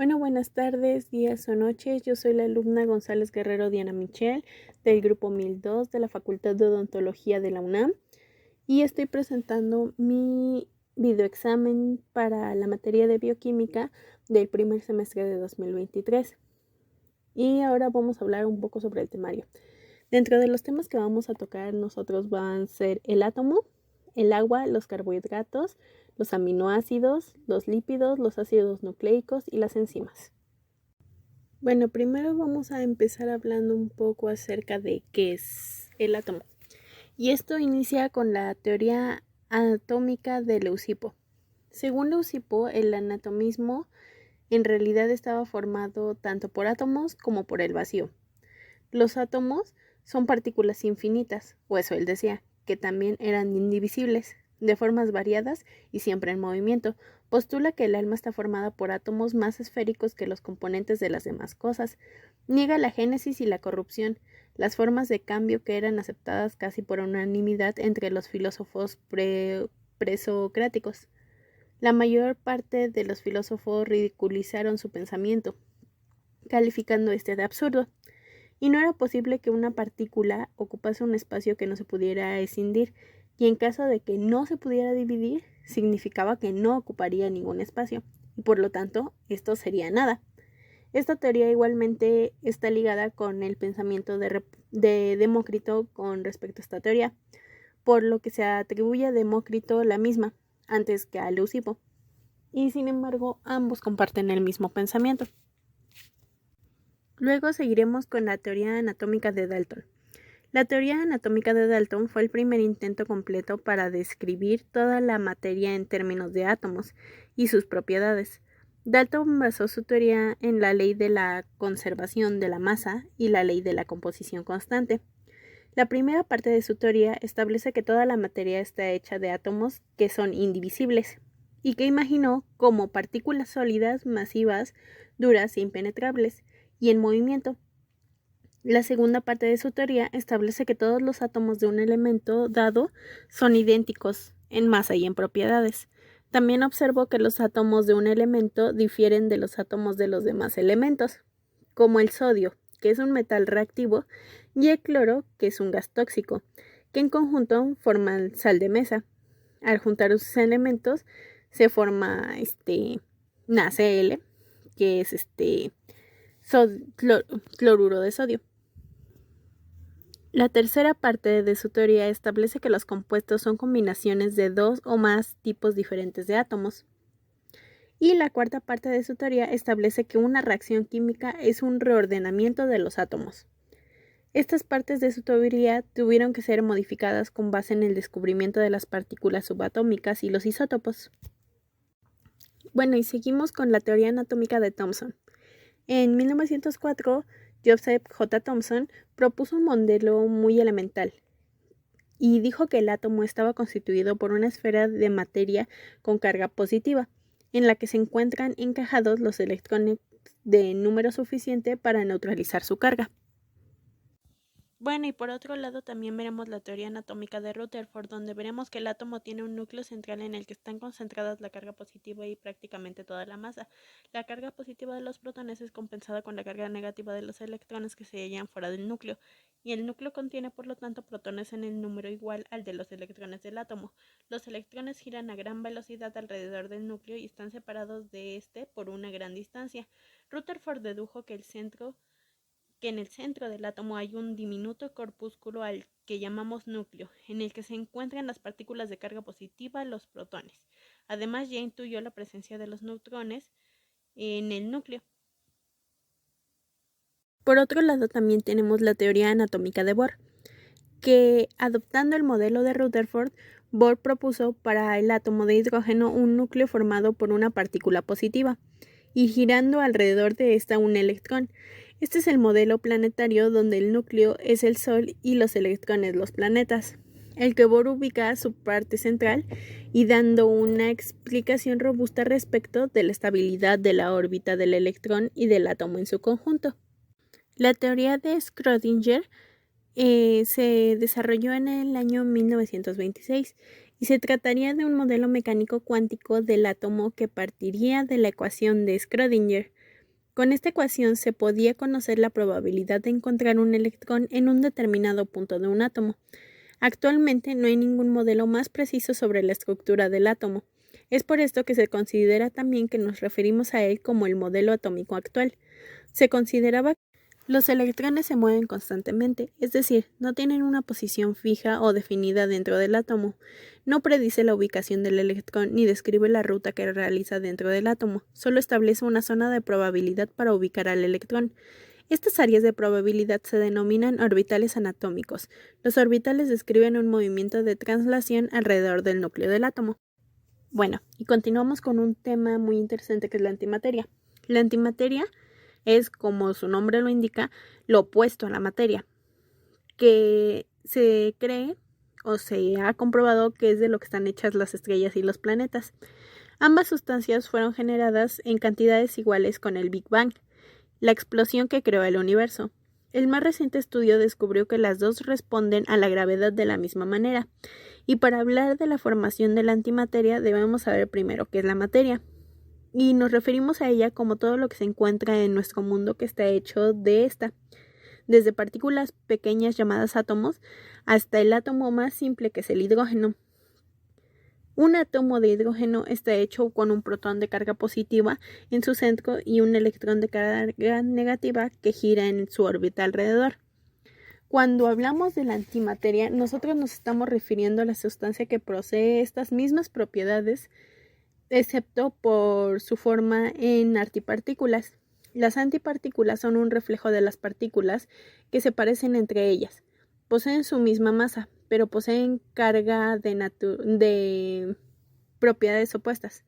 Bueno, buenas tardes, días o noches. Yo soy la alumna González Guerrero Diana Michel del grupo 1002 de la Facultad de Odontología de la UNAM y estoy presentando mi videoexamen para la materia de bioquímica del primer semestre de 2023. Y ahora vamos a hablar un poco sobre el temario. Dentro de los temas que vamos a tocar nosotros van a ser el átomo, el agua, los carbohidratos, los aminoácidos, los lípidos, los ácidos nucleicos y las enzimas. Bueno, primero vamos a empezar hablando un poco acerca de qué es el átomo. Y esto inicia con la teoría anatómica de Leucipo. Según Leucipo, el anatomismo en realidad estaba formado tanto por átomos como por el vacío. Los átomos son partículas infinitas, o eso él decía, que también eran indivisibles, de formas variadas y siempre en movimiento. Postula que el alma está formada por átomos más esféricos que los componentes de las demás cosas. Niega la génesis y la corrupción, las formas de cambio que eran aceptadas casi por unanimidad entre los filósofos presocráticos. La mayor parte de los filósofos ridiculizaron su pensamiento, calificando este de absurdo. Y no era posible que una partícula ocupase un espacio que no se pudiera escindir, y en caso de que no se pudiera dividir, significaba que no ocuparía ningún espacio, y por lo tanto, esto sería nada. Esta teoría igualmente está ligada con el pensamiento de Demócrito con respecto a esta teoría, por lo que se atribuye a Demócrito la misma, antes que a Leucipo, y sin embargo, ambos comparten el mismo pensamiento. Luego seguiremos con la teoría anatómica de Dalton. La teoría anatómica de Dalton fue el primer intento completo para describir toda la materia en términos de átomos y sus propiedades. Dalton basó su teoría en la ley de la conservación de la masa y la ley de la composición constante. La primera parte de su teoría establece que toda la materia está hecha de átomos que son indivisibles y que imaginó como partículas sólidas, masivas, duras e impenetrables y en movimiento. La segunda parte de su teoría establece que todos los átomos de un elemento dado son idénticos en masa y en propiedades. También observó que los átomos de un elemento difieren de los átomos de los demás elementos, como el sodio, que es un metal reactivo, y el cloro, que es un gas tóxico, que en conjunto forman sal de mesa. Al juntar sus elementos se forma NaCl, que es cloruro de sodio. La tercera parte de su teoría establece que los compuestos son combinaciones de dos o más tipos diferentes de átomos. Y la cuarta parte de su teoría establece que una reacción química es un reordenamiento de los átomos. Estas partes de su teoría tuvieron que ser modificadas con base en el descubrimiento de las partículas subatómicas y los isótopos. Bueno, y seguimos con la teoría anatómica de Thomson. En 1904, Joseph J. Thomson propuso un modelo muy elemental y dijo que el átomo estaba constituido por una esfera de materia con carga positiva, en la que se encuentran encajados los electrones de número suficiente para neutralizar su carga. Bueno, y por otro lado también veremos la teoría anatómica de Rutherford, donde veremos que el átomo tiene un núcleo central en el que están concentradas la carga positiva y prácticamente toda la masa. La carga positiva de los protones es compensada con la carga negativa de los electrones que se hallan fuera del núcleo, y el núcleo contiene por lo tanto protones en el número igual al de los electrones del átomo. Los electrones giran a gran velocidad alrededor del núcleo y están separados de este por una gran distancia. Rutherford dedujo que en el centro del átomo hay un diminuto corpúsculo al que llamamos núcleo, en el que se encuentran las partículas de carga positiva, los protones. Además, ya intuyó la presencia de los neutrones en el núcleo. Por otro lado, también tenemos la teoría anatómica de Bohr, que adoptando el modelo de Rutherford, Bohr propuso para el átomo de hidrógeno un núcleo formado por una partícula positiva y girando alrededor de esta un electrón. Este es el modelo planetario donde el núcleo es el Sol y los electrones los planetas, el que Bohr ubica a su parte central y dando una explicación robusta respecto de la estabilidad de la órbita del electrón y del átomo en su conjunto. La teoría de Schrödinger se desarrolló en el año 1926 y se trataría de un modelo mecánico cuántico del átomo que partiría de la ecuación de Schrödinger, Con esta ecuación se podía conocer la probabilidad de encontrar un electrón en un determinado punto de un átomo. Actualmente no hay ningún modelo más preciso sobre la estructura del átomo. Es por esto que se considera también que nos referimos a él como el modelo atómico actual. Se consideraba que los electrones se mueven constantemente, es decir, no tienen una posición fija o definida dentro del átomo. No predice la ubicación del electrón ni describe la ruta que realiza dentro del átomo, solo establece una zona de probabilidad para ubicar al electrón. Estas áreas de probabilidad se denominan orbitales anatómicos. Los orbitales describen un movimiento de traslación alrededor del núcleo del átomo. Bueno, y continuamos con un tema muy interesante que es la antimateria. La antimateria es, como su nombre lo indica, lo opuesto a la materia, que se cree o se ha comprobado que es de lo que están hechas las estrellas y los planetas. Ambas sustancias fueron generadas en cantidades iguales con el Big Bang, la explosión que creó el universo. El más reciente estudio descubrió que las dos responden a la gravedad de la misma manera. Y para hablar de la formación de la antimateria debemos saber primero qué es la materia. Y nos referimos a ella como todo lo que se encuentra en nuestro mundo que está hecho de esta, desde partículas pequeñas llamadas átomos hasta el átomo más simple que es el hidrógeno. Un átomo de hidrógeno está hecho con un protón de carga positiva en su centro y un electrón de carga negativa que gira en su órbita alrededor. Cuando hablamos de la antimateria, nosotros nos estamos refiriendo a la sustancia que posee estas mismas propiedades, excepto por su forma en antipartículas. Las antipartículas son un reflejo de las partículas que se parecen entre ellas. Poseen su misma masa, pero poseen carga de propiedades opuestas,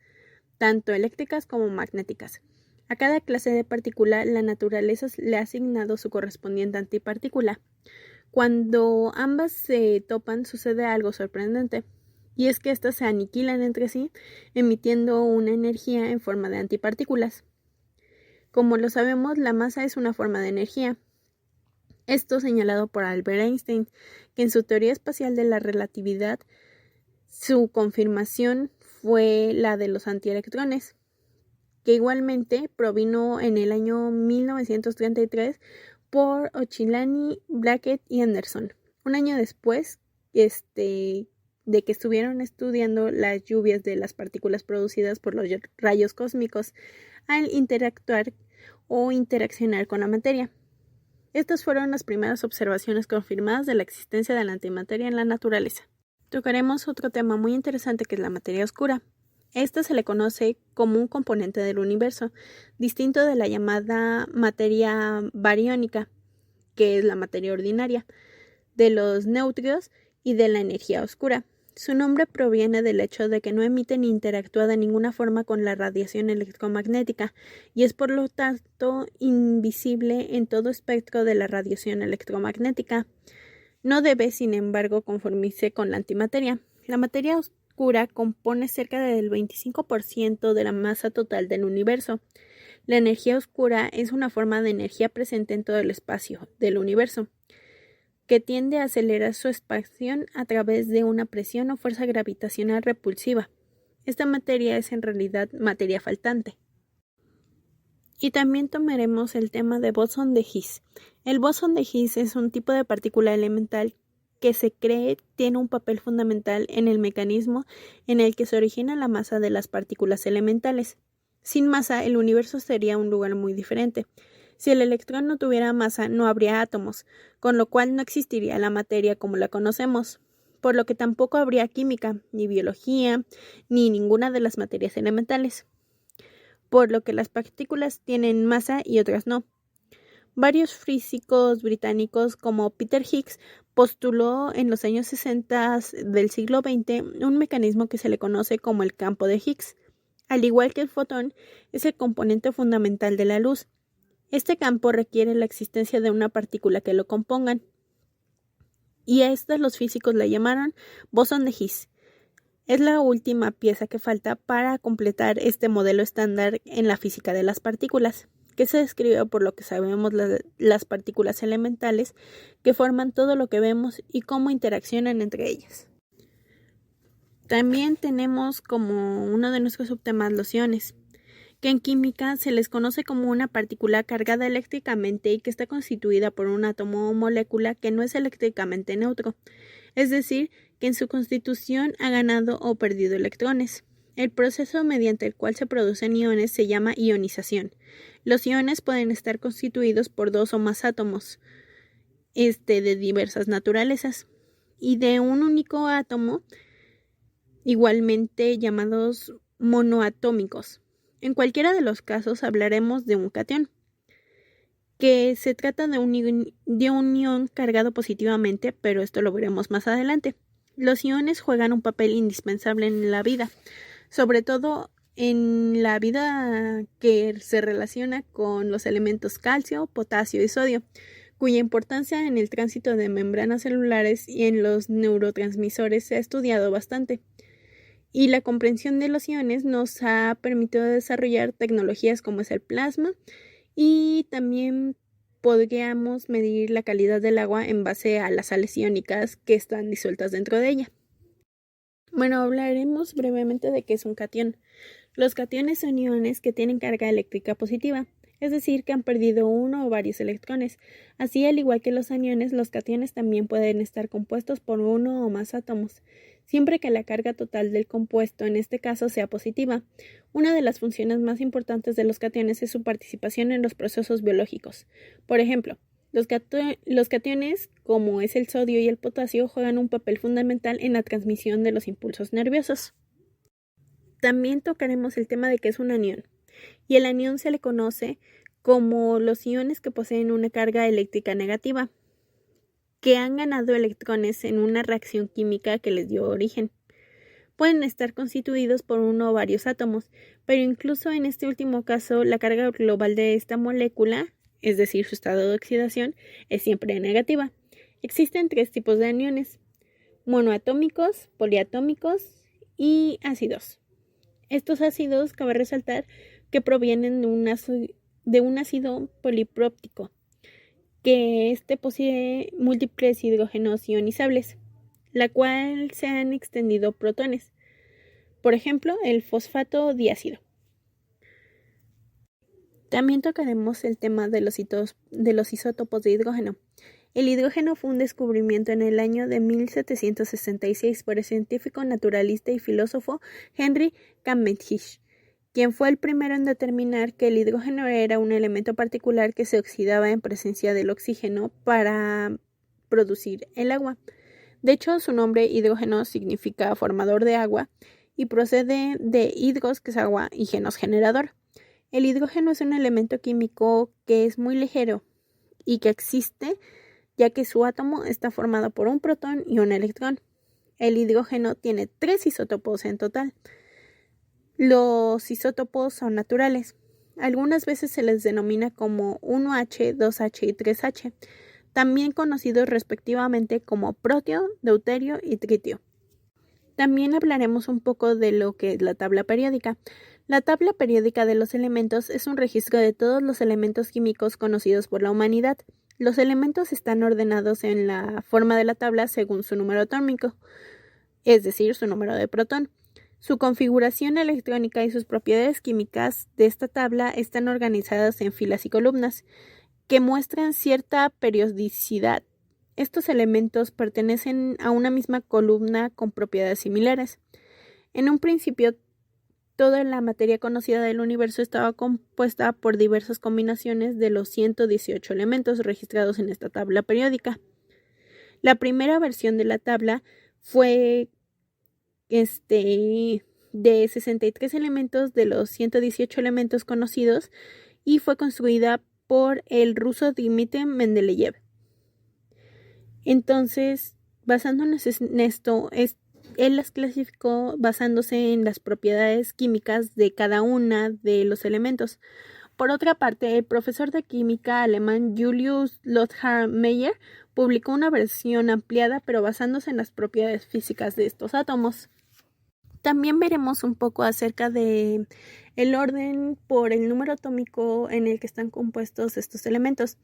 tanto eléctricas como magnéticas. A cada clase de partícula, la naturaleza le ha asignado su correspondiente antipartícula. Cuando ambas se topan, sucede algo sorprendente, y es que éstas se aniquilan entre sí, emitiendo una energía en forma de antipartículas. Como lo sabemos, la masa es una forma de energía. Esto señalado por Albert Einstein, que en su teoría espacial de la relatividad, su confirmación fue la de los antielectrones, que igualmente provino en el año 1933 por Oscillani, Blackett y Anderson. Un año después de que estuvieron estudiando las lluvias de las partículas producidas por los rayos cósmicos al interactuar o interaccionar con la materia. Estas fueron las primeras observaciones confirmadas de la existencia de la antimateria en la naturaleza. Tocaremos otro tema muy interesante que es la materia oscura. Esta se le conoce como un componente del universo, distinto de la llamada materia bariónica, que es la materia ordinaria, de los neutrinos y de la energía oscura. Su nombre proviene del hecho de que no emite ni interactúa de ninguna forma con la radiación electromagnética y es por lo tanto invisible en todo espectro de la radiación electromagnética. No debe, sin embargo, conformarse con la antimateria. La materia oscura compone cerca del 25% de la masa total del universo. La energía oscura es una forma de energía presente en todo el espacio del universo, que tiende a acelerar su expansión a través de una presión o fuerza gravitacional repulsiva. Esta materia es en realidad materia faltante. Y también tomaremos el tema de bosón de Higgs. El bosón de Higgs es un tipo de partícula elemental que se cree tiene un papel fundamental en el mecanismo en el que se origina la masa de las partículas elementales. Sin masa, el universo sería un lugar muy diferente. Si el electrón no tuviera masa, no habría átomos, con lo cual no existiría la materia como la conocemos, por lo que tampoco habría química, ni biología, ni ninguna de las materias elementales, por lo que las partículas tienen masa y otras no. Varios físicos británicos como Peter Higgs postuló en los años 60 del siglo XX un mecanismo que se le conoce como el campo de Higgs. Al igual que el fotón, es el componente fundamental de la luz. Este campo requiere la existencia de una partícula que lo compongan, y a estas los físicos la llamaron bosón de Higgs. Es la última pieza que falta para completar este modelo estándar en la física de las partículas, que se describe por lo que sabemos las partículas elementales que forman todo lo que vemos y cómo interaccionan entre ellas. También tenemos como uno de nuestros subtemas los iones, que en química se les conoce como una partícula cargada eléctricamente y que está constituida por un átomo o molécula que no es eléctricamente neutro, es decir, que en su constitución ha ganado o perdido electrones. El proceso mediante el cual se producen iones se llama ionización. Los iones pueden estar constituidos por dos o más átomos de diversas naturalezas y de un único átomo, igualmente llamados monoatómicos. En cualquiera de los casos hablaremos de un catión, que se trata de un ion cargado positivamente, pero esto lo veremos más adelante. Los iones juegan un papel indispensable en la vida, sobre todo en la vida que se relaciona con los elementos calcio, potasio y sodio, cuya importancia en el tránsito de membranas celulares y en los neurotransmisores se ha estudiado bastante. Y la comprensión de los iones nos ha permitido desarrollar tecnologías como es el plasma, y también podríamos medir la calidad del agua en base a las sales iónicas que están disueltas dentro de ella. Bueno, hablaremos brevemente de qué es un catión. Los cationes son iones que tienen carga eléctrica positiva, es decir, que han perdido uno o varios electrones. Así, al igual que los aniones, los cationes también pueden estar compuestos por uno o más átomos, siempre que la carga total del compuesto, en este caso, sea positiva. Una de las funciones más importantes de los cationes es su participación en los procesos biológicos. Por ejemplo, los cationes, como es el sodio y el potasio, juegan un papel fundamental en la transmisión de los impulsos nerviosos. También tocaremos el tema de qué es un anión. Y el anión se le conoce como los iones que poseen una carga eléctrica negativa, que han ganado electrones en una reacción química que les dio origen. Pueden estar constituidos por uno o varios átomos, pero incluso en este último caso la carga global de esta molécula, es decir, su estado de oxidación, es siempre negativa. Existen tres tipos de aniones: monoatómicos, poliatómicos y ácidos. Estos ácidos cabe resaltar que provienen de un ácido polipróptico, que posee múltiples hidrógenos ionizables, la cual se han extendido protones. Por ejemplo, el fosfato diácido. También tocaremos el tema de los isótopos de hidrógeno. El hidrógeno fue un descubrimiento en el año de 1766 por el científico naturalista y filósofo Henry Cavendish, quien fue el primero en determinar que el hidrógeno era un elemento particular que se oxidaba en presencia del oxígeno para producir el agua. De hecho, su nombre hidrógeno significa formador de agua y procede de hidros, que es agua, y genos, generador. El hidrógeno es un elemento químico que es muy ligero y que existe ya que su átomo está formado por un protón y un electrón. El hidrógeno tiene 3 isótopos en total. Los isótopos son naturales. Algunas veces se les denomina como 1H, 2H y 3H, también conocidos respectivamente como protio, deuterio y tritio. También hablaremos un poco de lo que es la tabla periódica. La tabla periódica de los elementos es un registro de todos los elementos químicos conocidos por la humanidad. Los elementos están ordenados en la forma de la tabla según su número atómico, es decir, su número de protón. Su configuración electrónica y sus propiedades químicas de esta tabla están organizadas en filas y columnas, que muestran cierta periodicidad. Estos elementos pertenecen a una misma columna con propiedades similares. En un principio, toda la materia conocida del universo estaba compuesta por diversas combinaciones de los 118 elementos registrados en esta tabla periódica. La primera versión de la tabla fue de 63 elementos de los 118 elementos conocidos y fue construida por el ruso Dmitri Mendeleev. Entonces, basándonos en esto, él las clasificó basándose en las propiedades químicas de cada una de los elementos. Por otra parte, el profesor de química alemán Julius Lothar Meyer publicó una versión ampliada, pero basándose en las propiedades físicas de estos átomos. También veremos un poco acerca de el orden por el número atómico en el que están compuestos estos elementos.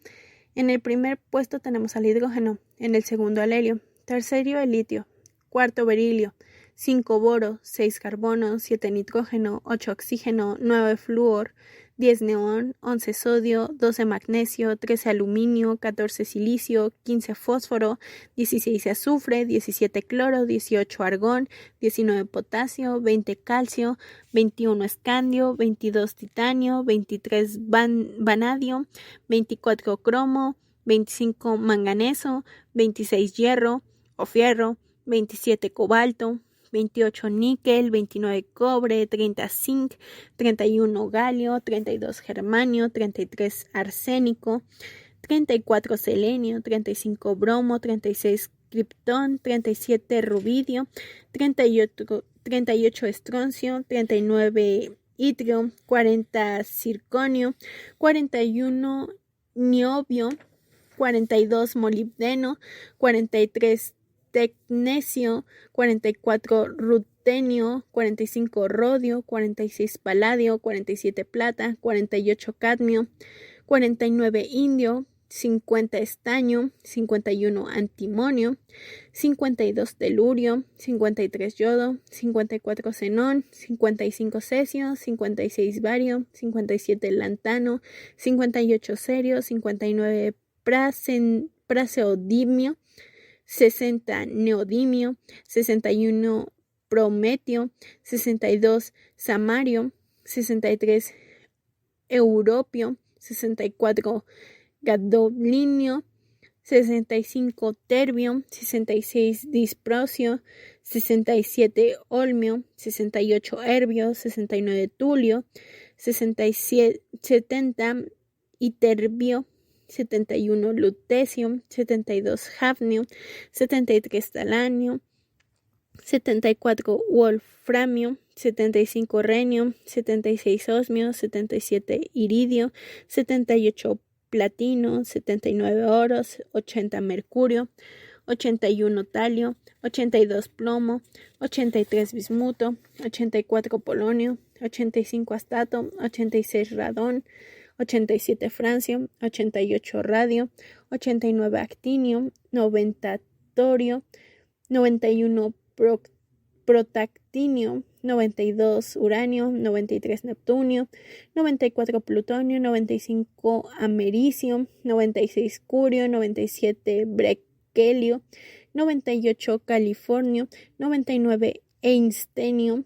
En el primer puesto tenemos al hidrógeno, en el segundo al helio, tercero el litio, cuarto berilio, 5 boro, 6 carbono, 7 nitrógeno, 8 oxígeno, 9 flúor, 10 neón, 11 sodio, 12 magnesio, 13 aluminio, 14 silicio, 15 fósforo, 16 azufre, 17 cloro, 18 argón, 19 potasio, 20 calcio, 21 escandio, 22 titanio, 23 vanadio, 24 cromo, 25 manganeso, 26 hierro o fierro, 27 cobalto, 28 níquel, 29 cobre, 30 zinc, 31 galio, 32 germanio, 33 arsénico, 34 selenio, 35 bromo, 36 criptón, 37 rubidio, 38 estroncio, 39 itrio, 40 circonio, 41 niobio, 42 molibdeno, 43 tecnecio, 44 rutenio, 45 rodio, 46 paladio, 47 plata, 48 cadmio, 49 indio, 50 estaño, 51 antimonio, 52 telurio, 53 yodo, 54 xenón, 55 cesio, 56 bario, 57 lantano, 58 cerio, 59 praseodimio, 60 neodimio, 61 prometio, 62 samario, 63 europio, 64 gadolinio, 65 terbio, 66 disprosio, 67 olmio, 68 herbio, 69 tulio, 67 70 iterbio, 71 lutecio, 72 hafnio, 73 talanio, 74 wolframio, 75 renio, 76 osmio, 77 iridio, 78 platino, 79 oros, 80 mercurio, 81 talio, 82 plomo, 83 bismuto, 84 polonio, 85 astato, 86 radón, 87 francio, 88 radio, 89 actinio, 90 torio, 91 protactinio, 92 uranio, 93 neptunio, 94 plutonio, 95 americio, 96 curio, 97 brequelio, 98 californio, 99 einstenio,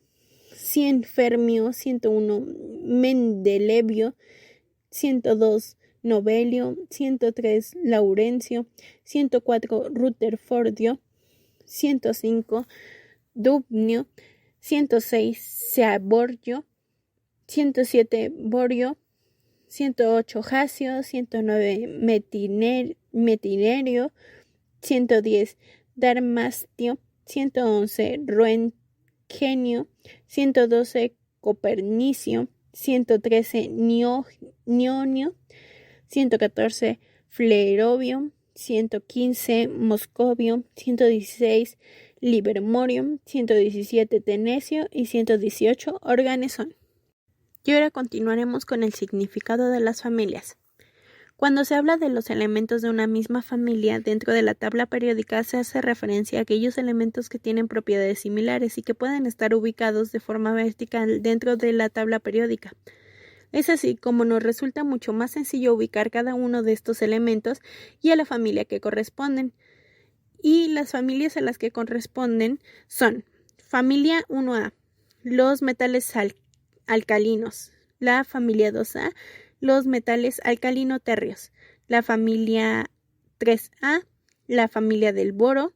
100 fermio, 101 mendelevio, 102 novelio, 103 laurencio, 104 rutherfordio, 105 dubnio, 106 seaborgio, 107 borio, 108 jasio, 109 metinerio, 110 darmastio, 111 roentgenio, 112 copernicio, 113 nionio, 114 flerovio, 115 moscovio, 116 livermorium, 117 tenecio y 118 organesón. Y ahora continuaremos con el significado de las familias. Cuando se habla de los elementos de una misma familia, dentro de la tabla periódica se hace referencia a aquellos elementos que tienen propiedades similares y que pueden estar ubicados de forma vertical dentro de la tabla periódica. Es así como nos resulta mucho más sencillo ubicar cada uno de estos elementos y a la familia que corresponden. Y las familias a las que corresponden son: familia 1A, los metales alcalinos; la familia 2A, los metales alcalino-térreos; la familia 3A, la familia del boro;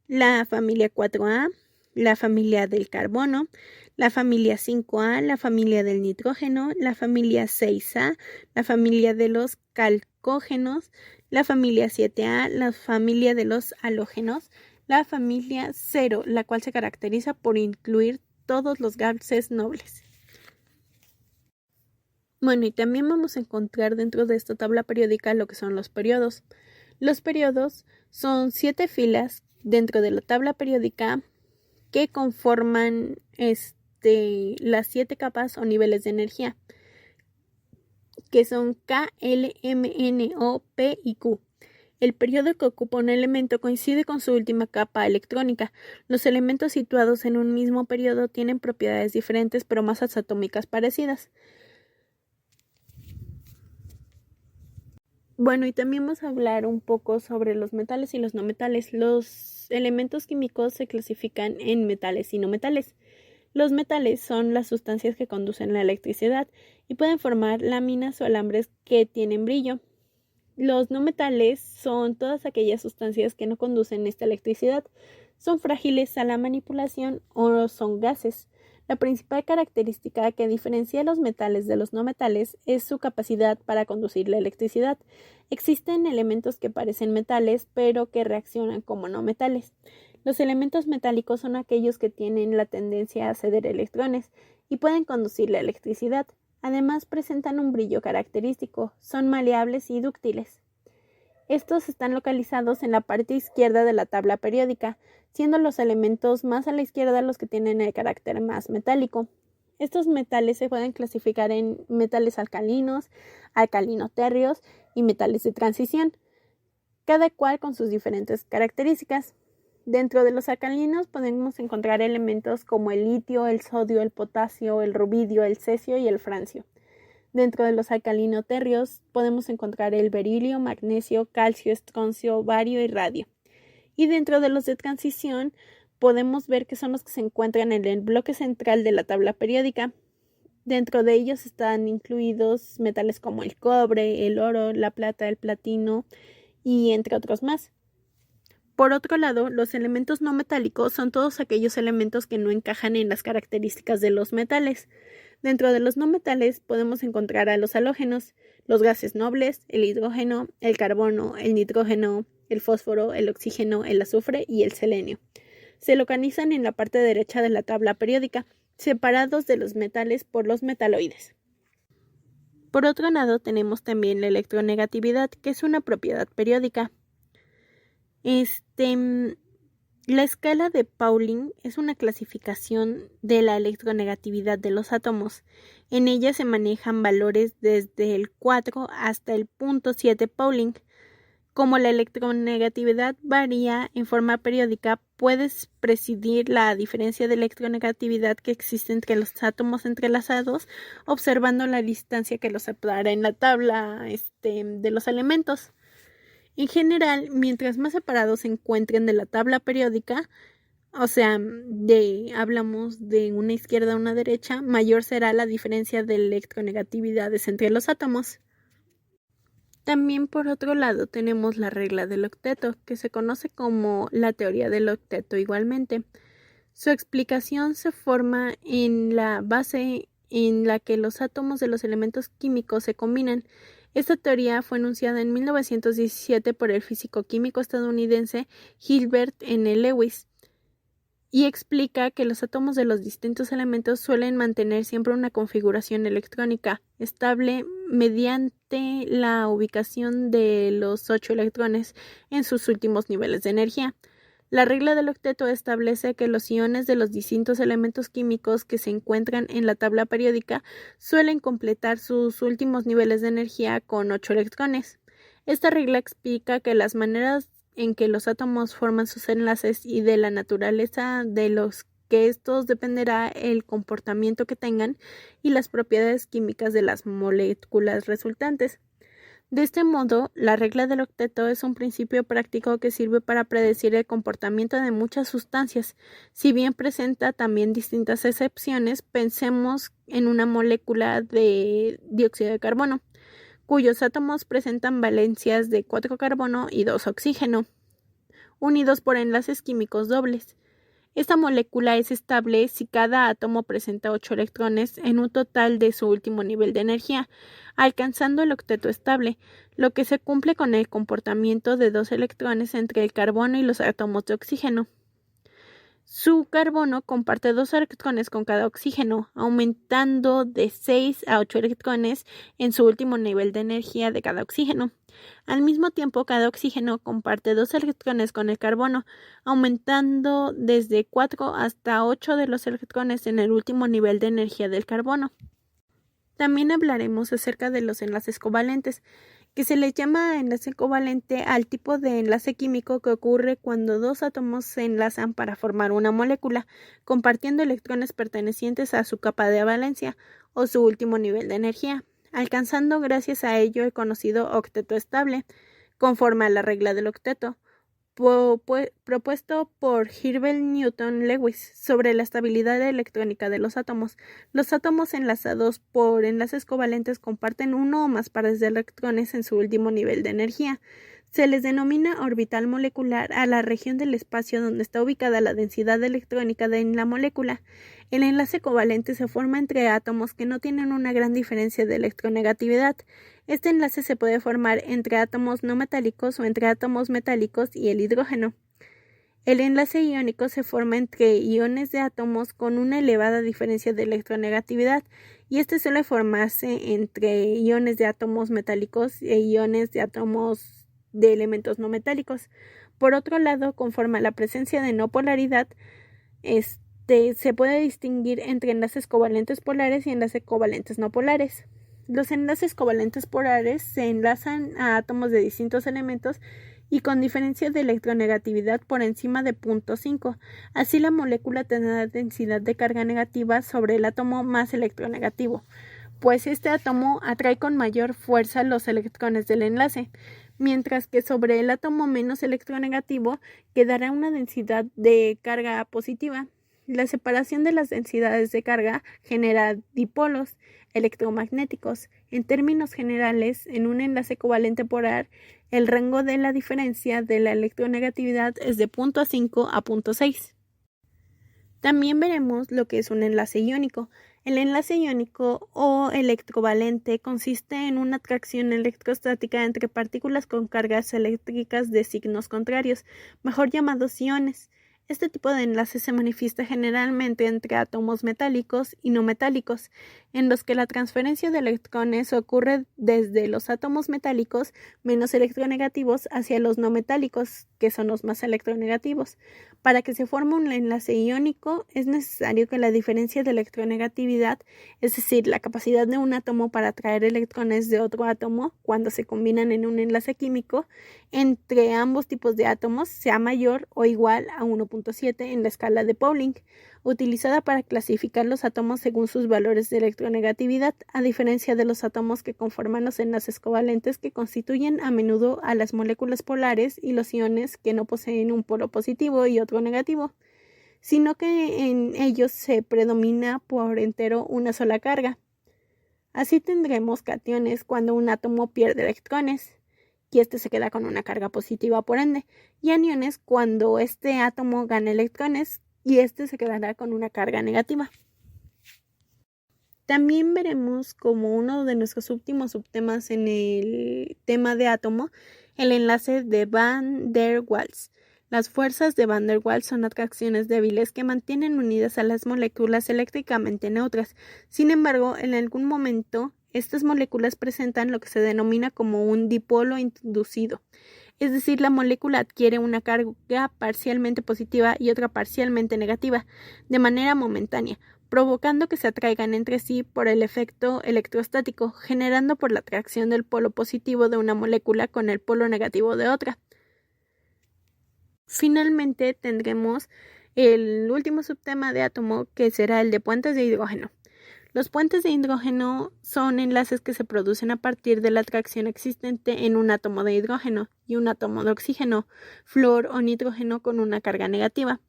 la familia 4A, la familia del carbono; la familia 5A, la familia del nitrógeno; la familia 6A, la familia de los calcógenos; la familia 7A, la familia de los halógenos; la familia 0, la cual se caracteriza por incluir todos los gases nobles. Bueno, y también vamos a encontrar dentro de esta tabla periódica lo que son los periodos. Los periodos son 7 filas dentro de la tabla periódica que conforman las 7 capas o niveles de energía, que son K, L, M, N, O, P y Q. El periodo que ocupa un elemento coincide con su última capa electrónica. Los elementos situados en un mismo periodo tienen propiedades diferentes pero masas atómicas parecidas. Bueno, y también vamos a hablar un poco sobre los metales y los no metales. Los elementos químicos se clasifican en metales y no metales. Los metales son las sustancias que conducen la electricidad y pueden formar láminas o alambres que tienen brillo. Los no metales son todas aquellas sustancias que no conducen esta electricidad, son frágiles a la manipulación o son gases. La principal característica que diferencia los metales de los no metales es su capacidad para conducir la electricidad. Existen elementos que parecen metales, pero que reaccionan como no metales. Los elementos metálicos son aquellos que tienen la tendencia a ceder electrones y pueden conducir la electricidad. Además, presentan un brillo característico, son maleables y dúctiles. Estos están localizados en la parte izquierda de la tabla periódica, siendo los elementos más a la izquierda los que tienen el carácter más metálico. Estos metales se pueden clasificar en metales alcalinos, alcalino-térreos y metales de transición, cada cual con sus diferentes características. Dentro de los alcalinos podemos encontrar elementos como el litio, el sodio, el potasio, el rubidio, el cesio y el francio. Dentro de los alcalino-térreos podemos encontrar el berilio, magnesio, calcio, estroncio, bario y radio. Y dentro de los de transición podemos ver que son los que se encuentran en el bloque central de la tabla periódica. Dentro de ellos están incluidos metales como el cobre, el oro, la plata, el platino y entre otros más. Por otro lado, los elementos no metálicos son todos aquellos elementos que no encajan en las características de los metales. Dentro de los no metales podemos encontrar a los halógenos, los gases nobles, el hidrógeno, el carbono, el nitrógeno, el fósforo, el oxígeno, el azufre y el selenio. Se localizan en la parte derecha de la tabla periódica, separados de los metales por los metaloides. Por otro lado, tenemos también la electronegatividad, que es una propiedad periódica. La escala de Pauling es una clasificación de la electronegatividad de los átomos. En ella se manejan valores desde el 4 hasta el 0.7 Pauling. Como la electronegatividad varía en forma periódica, puedes presidir la diferencia de electronegatividad que existe entre los átomos entrelazados observando la distancia que los separa en la tabla de los elementos. En general, mientras más separados se encuentren de la tabla periódica, o sea, hablamos de una izquierda a una derecha, mayor será la diferencia de electronegatividades entre los átomos. También por otro lado tenemos la regla del octeto, que se conoce como la teoría del octeto igualmente. Su explicación se forma en la base en la que los átomos de los elementos químicos se combinan. Esta teoría fue enunciada en 1917 por el físico-químico estadounidense Gilbert N. Lewis y explica que los átomos de los distintos elementos suelen mantener siempre una configuración electrónica estable mediante la ubicación de los 8 electrones en sus últimos niveles de energía. La regla del octeto establece que los iones de los distintos elementos químicos que se encuentran en la tabla periódica suelen completar sus últimos niveles de energía con 8 electrones. Esta regla explica que las maneras en que los átomos forman sus enlaces y de la naturaleza de los que estos dependerá el comportamiento que tengan y las propiedades químicas de las moléculas resultantes. De este modo, la regla del octeto es un principio práctico que sirve para predecir el comportamiento de muchas sustancias. Si bien presenta también distintas excepciones, pensemos en una molécula de dióxido de carbono, cuyos átomos presentan valencias de 4 carbono y 2 oxígeno, unidos por enlaces químicos dobles. Esta molécula es estable si cada átomo presenta 8 electrones en un total de su último nivel de energía, alcanzando el octeto estable, lo que se cumple con el comportamiento de 2 electrones entre el carbono y los átomos de oxígeno. Su carbono comparte 2 electrones con cada oxígeno, aumentando de 6 a 8 electrones en su último nivel de energía de cada oxígeno. Al mismo tiempo, cada oxígeno comparte 2 electrones con el carbono, aumentando desde 4 hasta 8 de los electrones en el último nivel de energía del carbono. También hablaremos acerca de los enlaces covalentes, que se le llama enlace covalente al tipo de enlace químico que ocurre cuando dos átomos se enlazan para formar una molécula, compartiendo electrones pertenecientes a su capa de valencia o su último nivel de energía, alcanzando gracias a ello el conocido octeto estable, conforme a la regla del octeto, propuesto por Herbert Newton Lewis sobre la estabilidad electrónica de los átomos. Los átomos enlazados por enlaces covalentes comparten uno o más pares de electrones en su último nivel de energía. Se les denomina orbital molecular a la región del espacio donde está ubicada la densidad electrónica de la molécula. El enlace covalente se forma entre átomos que no tienen una gran diferencia de electronegatividad. Este enlace se puede formar entre átomos no metálicos o entre átomos metálicos y el hidrógeno. El enlace iónico se forma entre iones de átomos con una elevada diferencia de electronegatividad, y este suele formarse entre iones de átomos metálicos e iones de átomos de elementos no metálicos. Por otro lado, conforme a la presencia de no polaridad, se puede distinguir entre enlaces covalentes polares y enlaces covalentes no polares. Los enlaces covalentes polares se enlazan a átomos de distintos elementos y con diferencia de electronegatividad por encima de 0.5. Así la molécula tendrá densidad de carga negativa sobre el átomo más electronegativo, pues este átomo atrae con mayor fuerza los electrones del enlace, mientras que sobre el átomo menos electronegativo quedará una densidad de carga positiva. La separación de las densidades de carga genera dipolos electromagnéticos. En términos generales, en un enlace covalente polar, el rango de la diferencia de la electronegatividad es de 0.5 a 0.6. También veremos lo que es un enlace iónico. El enlace iónico o electrovalente consiste en una atracción electrostática entre partículas con cargas eléctricas de signos contrarios, mejor llamados iones. Este tipo de enlace se manifiesta generalmente entre átomos metálicos y no metálicos, en los que la transferencia de electrones ocurre desde los átomos metálicos menos electronegativos hacia los no metálicos, que son los más electronegativos. Para que se forme un enlace iónico, es necesario que la diferencia de electronegatividad, es decir, la capacidad de un átomo para atraer electrones de otro átomo cuando se combinan en un enlace químico, entre ambos tipos de átomos sea mayor o igual a 1.7 en la escala de Pauling, utilizada para clasificar los átomos según sus valores de electronegatividad, a diferencia de los átomos que conforman los enlaces covalentes que constituyen a menudo a las moléculas polares y los iones que no poseen un polo positivo y otro negativo, sino que en ellos se predomina por entero una sola carga. Así tendremos cationes cuando un átomo pierde electrones, y este se queda con una carga positiva por ende, y aniones cuando este átomo gana electrones y este se quedará con una carga negativa. También veremos como uno de nuestros últimos subtemas en el tema de átomo, el enlace de Van der Waals. Las fuerzas de Van der Waals son atracciones débiles que mantienen unidas a las moléculas eléctricamente neutras. Sin embargo, en algún momento, estas moléculas presentan lo que se denomina como un dipolo inducido. Es decir, la molécula adquiere una carga parcialmente positiva y otra parcialmente negativa, de manera momentánea, provocando que se atraigan entre sí por el efecto electrostático, generando por la atracción del polo positivo de una molécula con el polo negativo de otra. Finalmente tendremos el último subtema de átomo, que será el de puentes de hidrógeno. Los puentes de hidrógeno son enlaces que se producen a partir de la atracción existente en un átomo de hidrógeno y un átomo de oxígeno, flúor o nitrógeno con una carga negativa.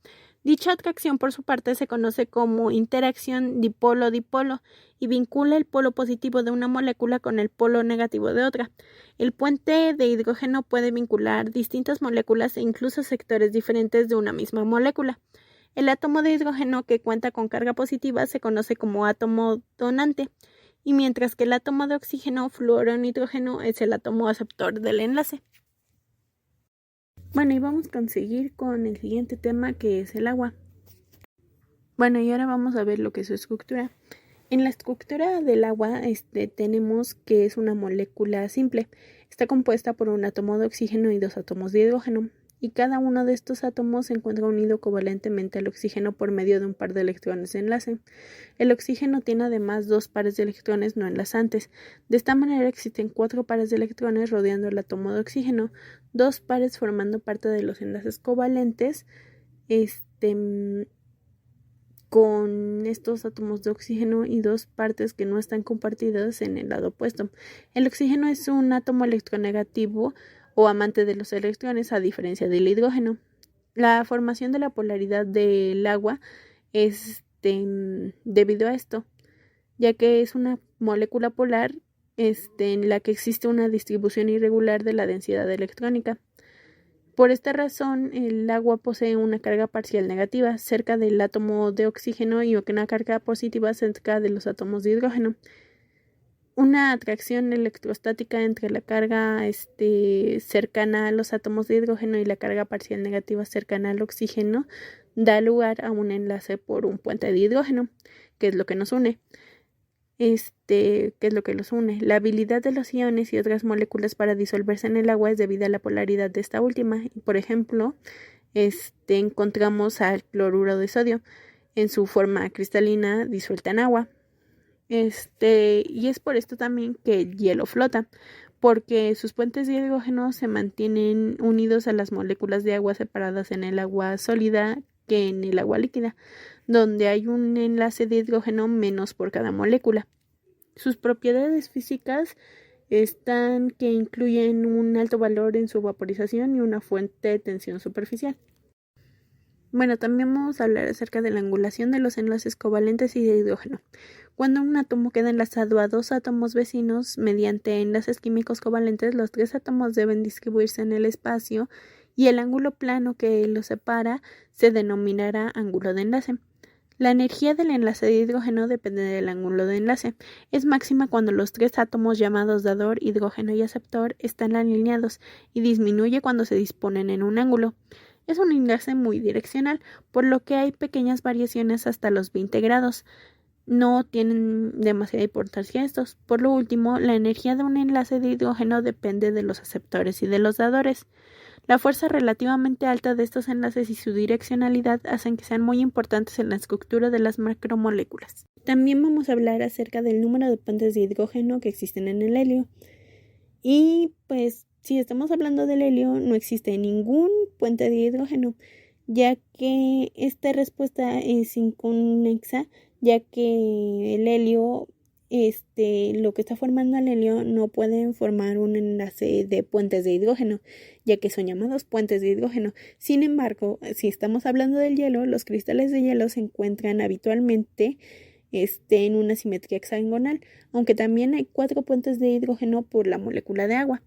Dicha atracción, por su parte, se conoce como interacción dipolo-dipolo y vincula el polo positivo de una molécula con el polo negativo de otra. El puente de hidrógeno puede vincular distintas moléculas e incluso sectores diferentes de una misma molécula. El átomo de hidrógeno que cuenta con carga positiva se conoce como átomo donante, y mientras que el átomo de oxígeno, flúor o nitrógeno es el átomo aceptor del enlace. Bueno, y vamos a seguir con el siguiente tema, que es el agua. Bueno, y ahora vamos a ver lo que es su estructura. En la estructura del agua tenemos que es una molécula simple. Está compuesta por un átomo de oxígeno y dos átomos de hidrógeno. y cada uno de estos átomos se encuentra unido covalentemente al oxígeno por medio de un par de electrones de enlace. El oxígeno tiene además 2 pares de electrones no enlazantes. De esta manera existen 4 pares de electrones rodeando el átomo de oxígeno, 2 pares formando parte de los enlaces covalentes con estos átomos de oxígeno y 2 partes que no están compartidas en el lado opuesto. El oxígeno es un átomo electronegativo o amante de los electrones, a diferencia del hidrógeno. La formación de la polaridad del agua es debido a esto, ya que es una molécula polar en la que existe una distribución irregular de la densidad electrónica. Por esta razón, el agua posee una carga parcial negativa cerca del átomo de oxígeno y una carga positiva cerca de los átomos de hidrógeno. Una atracción electrostática entre la carga cercana a los átomos de hidrógeno y la carga parcial negativa cercana al oxígeno da lugar a un enlace por un puente de hidrógeno, que es lo que nos une. ¿Qué es lo que los une? La habilidad de los iones y otras moléculas para disolverse en el agua es debida a la polaridad de esta última. Por ejemplo, encontramos al cloruro de sodio en su forma cristalina disuelta en agua. Y es por esto también que el hielo flota, porque sus puentes de hidrógeno se mantienen unidos a las moléculas de agua separadas en el agua sólida que en el agua líquida, donde hay un enlace de hidrógeno menos por cada molécula. Sus propiedades físicas están que incluyen un alto valor en su vaporización y una fuente de tensión superficial. Bueno, también vamos a hablar acerca de la angulación de los enlaces covalentes y de hidrógeno. Cuando un átomo queda enlazado a 2 átomos vecinos mediante enlaces químicos covalentes, los 3 átomos deben distribuirse en el espacio y el ángulo plano que los separa se denominará ángulo de enlace. La energía del enlace de hidrógeno depende del ángulo de enlace. Es máxima cuando los 3 átomos llamados dador, hidrógeno y aceptor están alineados y disminuye cuando se disponen en un ángulo. Es un enlace muy direccional, por lo que hay pequeñas variaciones hasta los 20 grados. No tienen demasiada importancia estos. Por lo último, la energía de un enlace de hidrógeno depende de los aceptores y de los dadores. La fuerza relativamente alta de estos enlaces y su direccionalidad hacen que sean muy importantes en la estructura de las macromoléculas. También vamos a hablar acerca del número de puentes de hidrógeno que existen en el helio. Y pues si estamos hablando del helio, no existe ningún puente de hidrógeno, ya que esta respuesta es inconexa, ya que el helio, lo que está formando el helio no puede formar un enlace de puentes de hidrógeno, ya que son llamados puentes de hidrógeno. Sin embargo, si estamos hablando del hielo, los cristales de hielo se encuentran habitualmente en una simetría hexagonal, aunque también hay 4 puentes de hidrógeno por la molécula de agua.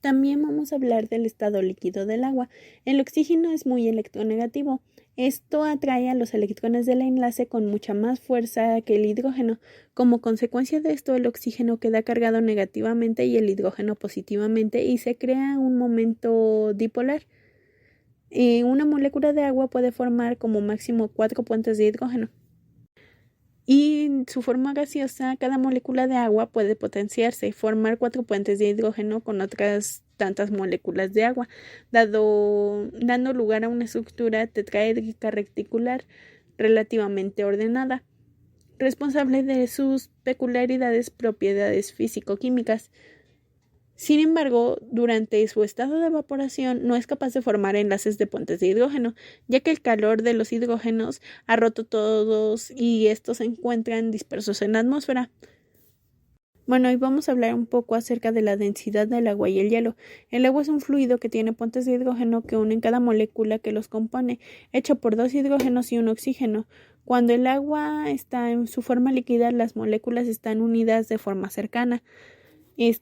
También vamos a hablar del estado líquido del agua. El oxígeno es muy electronegativo. Esto atrae a los electrones del enlace con mucha más fuerza que el hidrógeno. Como consecuencia de esto, el oxígeno queda cargado negativamente y el hidrógeno positivamente y se crea un momento dipolar. Una molécula de agua puede formar como máximo 4 puentes de hidrógeno. Y en su forma gaseosa, cada molécula de agua puede potenciarse y formar 4 puentes de hidrógeno con otras tantas moléculas de agua, dando lugar a una estructura tetraédrica reticular relativamente ordenada, responsable de sus peculiaridades propiedades físico-químicas. Sin embargo, durante su estado de evaporación no es capaz de formar enlaces de puentes de hidrógeno, ya que el calor de los hidrógenos ha roto todos y estos se encuentran dispersos en la atmósfera. Bueno, hoy vamos a hablar un poco acerca de la densidad del agua y el hielo. El agua es un fluido que tiene puentes de hidrógeno que unen cada molécula que los compone, hecho por 2 hidrógenos y un oxígeno. Cuando el agua está en su forma líquida, las moléculas están unidas de forma cercana.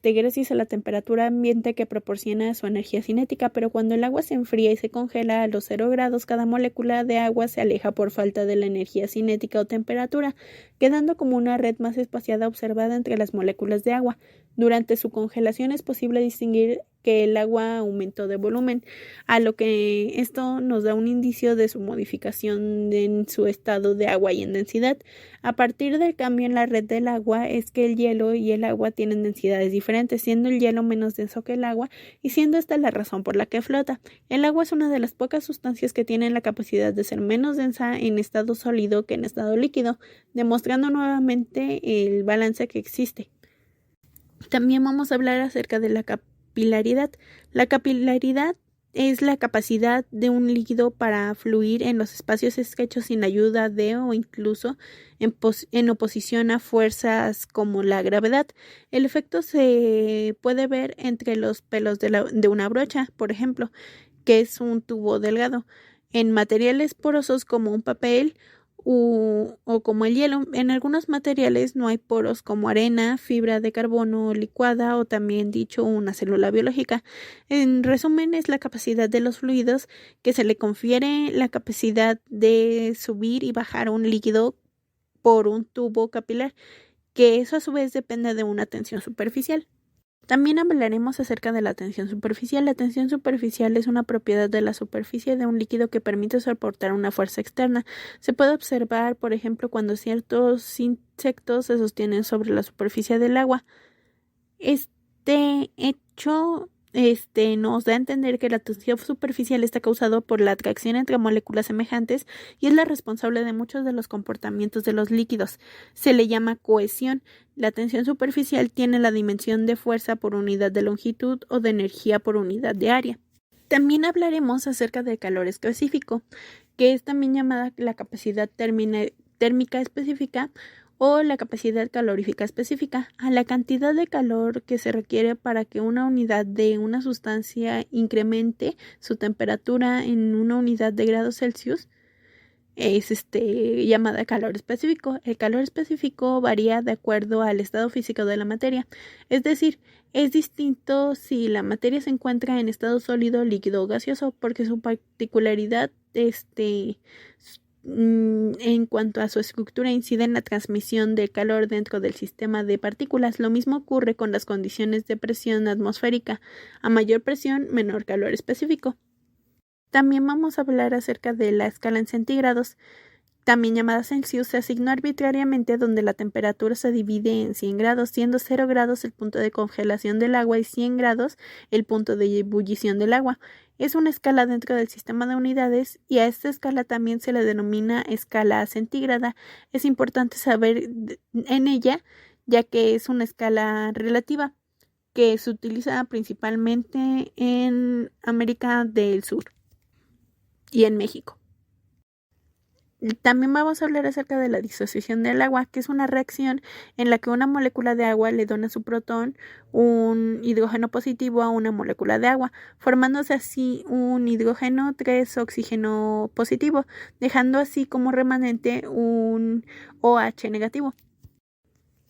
Gracias a la temperatura ambiente que proporciona su energía cinética, pero cuando el agua se enfría y se congela a los 0 grados, cada molécula de agua se aleja por falta de la energía cinética o temperatura, quedando como una red más espaciada observada entre las moléculas de agua. Durante su congelación es posible distinguir que el agua aumentó de volumen, a lo que esto nos da un indicio de su modificación en su estado de agua y en densidad. A partir del cambio en la red del agua es que el hielo y el agua tienen densidades diferentes, siendo el hielo menos denso que el agua y siendo esta la razón por la que flota. El agua es una de las pocas sustancias que tienen la capacidad de ser menos densa en estado sólido que en estado líquido, demostrando nuevamente el balance que existe. También vamos a hablar acerca de la capilaridad. La capilaridad es la capacidad de un líquido para fluir en los espacios estrechos sin ayuda de o incluso en oposición a fuerzas como la gravedad. El efecto se puede ver entre los pelos de una brocha, por ejemplo, que es un tubo delgado, en materiales porosos como un papel o como el hielo. En algunos materiales no hay poros como arena, fibra de carbono licuada o también dicho una célula biológica. En resumen, es la capacidad de los fluidos que se le confiere la capacidad de subir y bajar un líquido por un tubo capilar, que eso a su vez depende de una tensión superficial. También hablaremos acerca de la tensión superficial. La tensión superficial es una propiedad de la superficie de un líquido que permite soportar una fuerza externa. Se puede observar, por ejemplo, cuando ciertos insectos se sostienen sobre la superficie del agua. Este hecho nos da a entender que la tensión superficial está causada por la atracción entre moléculas semejantes y es la responsable de muchos de los comportamientos de los líquidos. Se le llama cohesión. La tensión superficial tiene la dimensión de fuerza por unidad de longitud o de energía por unidad de área. También hablaremos acerca del calor específico, que es también llamada la capacidad térmica específica o la capacidad calorífica específica, a la cantidad de calor que se requiere para que una unidad de una sustancia incremente su temperatura en una unidad de grados Celsius. Es llamada calor específico. El calor específico varía de acuerdo al estado físico de la materia, es decir, es distinto si la materia se encuentra en estado sólido, líquido o gaseoso, porque su particularidad en cuanto a su estructura incide en la transmisión del calor dentro del sistema de partículas. Lo mismo ocurre con las condiciones de presión atmosférica. A mayor presión, menor calor específico. También vamos a hablar acerca de la escala en centígrados, también llamada Celsius. Se asignó arbitrariamente donde la temperatura se divide en 100 grados, siendo 0 grados el punto de congelación del agua y 100 grados el punto de ebullición del agua. Es una escala dentro del sistema de unidades y a esta escala también se le denomina escala centígrada. Es importante saber en ella, ya que es una escala relativa que se utiliza principalmente en América del Sur y en México. También vamos a hablar acerca de la disociación del agua, que es una reacción en la que una molécula de agua le dona su protón, un hidrógeno positivo, a una molécula de agua, formándose así un hidrógeno 3 oxígeno positivo, dejando así como remanente un OH negativo.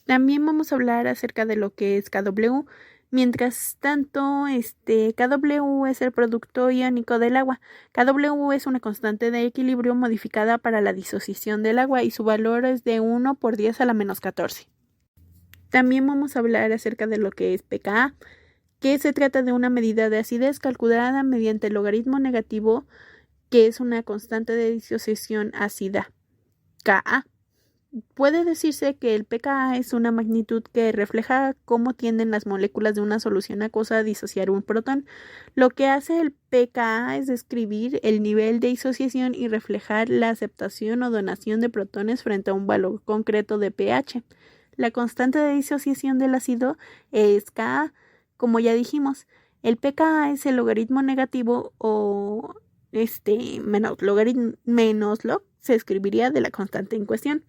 También vamos a hablar acerca de lo que es KW. Mientras tanto, KW es el producto iónico del agua. KW es una constante de equilibrio modificada para la disociación del agua y su valor es de 1 por 10 a la menos 14. También vamos a hablar acerca de lo que es pKa, que se trata de una medida de acidez calculada mediante el logaritmo negativo, que es una constante de disociación ácida, Ka. Puede decirse que el pKa es una magnitud que refleja cómo tienden las moléculas de una solución acuosa a disociar un protón. Lo que hace el pKa es describir el nivel de disociación y reflejar la aceptación o donación de protones frente a un valor concreto de pH. La constante de disociación del ácido es Ka. Como ya dijimos, el pKa es el logaritmo negativo o menos log se escribiría de la constante en cuestión.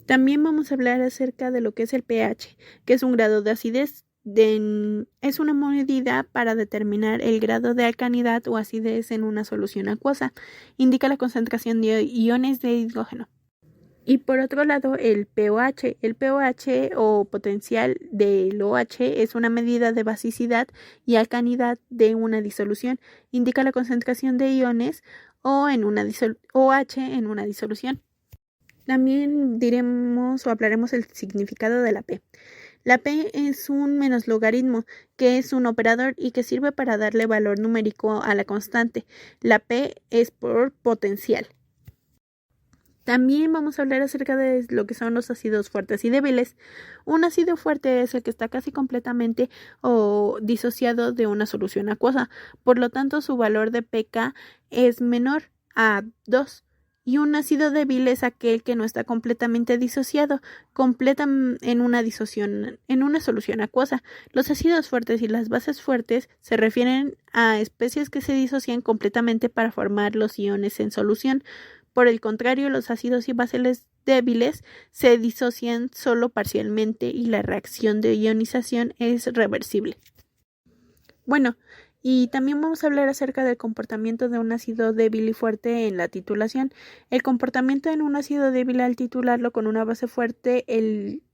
También vamos a hablar acerca de lo que es el pH, que es un grado de acidez. Es una medida para determinar el grado de alcalinidad o acidez en una solución acuosa. Indica la concentración de iones de hidrógeno. Y por otro lado, el pOH. El pOH o potencial del OH es una medida de basicidad y alcalinidad de una disolución. Indica la concentración de iones OH en una disolución. También diremos o hablaremos del significado de la P. La P es un menos logaritmo, que es un operador y que sirve para darle valor numérico a la constante. La P es por potencial. También vamos a hablar acerca de lo que son los ácidos fuertes y débiles. Un ácido fuerte es el que está casi completamente disociado de una solución acuosa. Por lo tanto, su valor de pK es menor a 2. Y un ácido débil es aquel que no está completamente disociado, en una solución acuosa. Los ácidos fuertes y las bases fuertes se refieren a especies que se disocian completamente para formar los iones en solución. Por el contrario, los ácidos y bases débiles se disocian solo parcialmente y la reacción de ionización es reversible. Bueno, y también vamos a hablar acerca del comportamiento de un ácido débil y fuerte en la titulación. El comportamiento en un ácido débil al titularlo con una base fuerte, el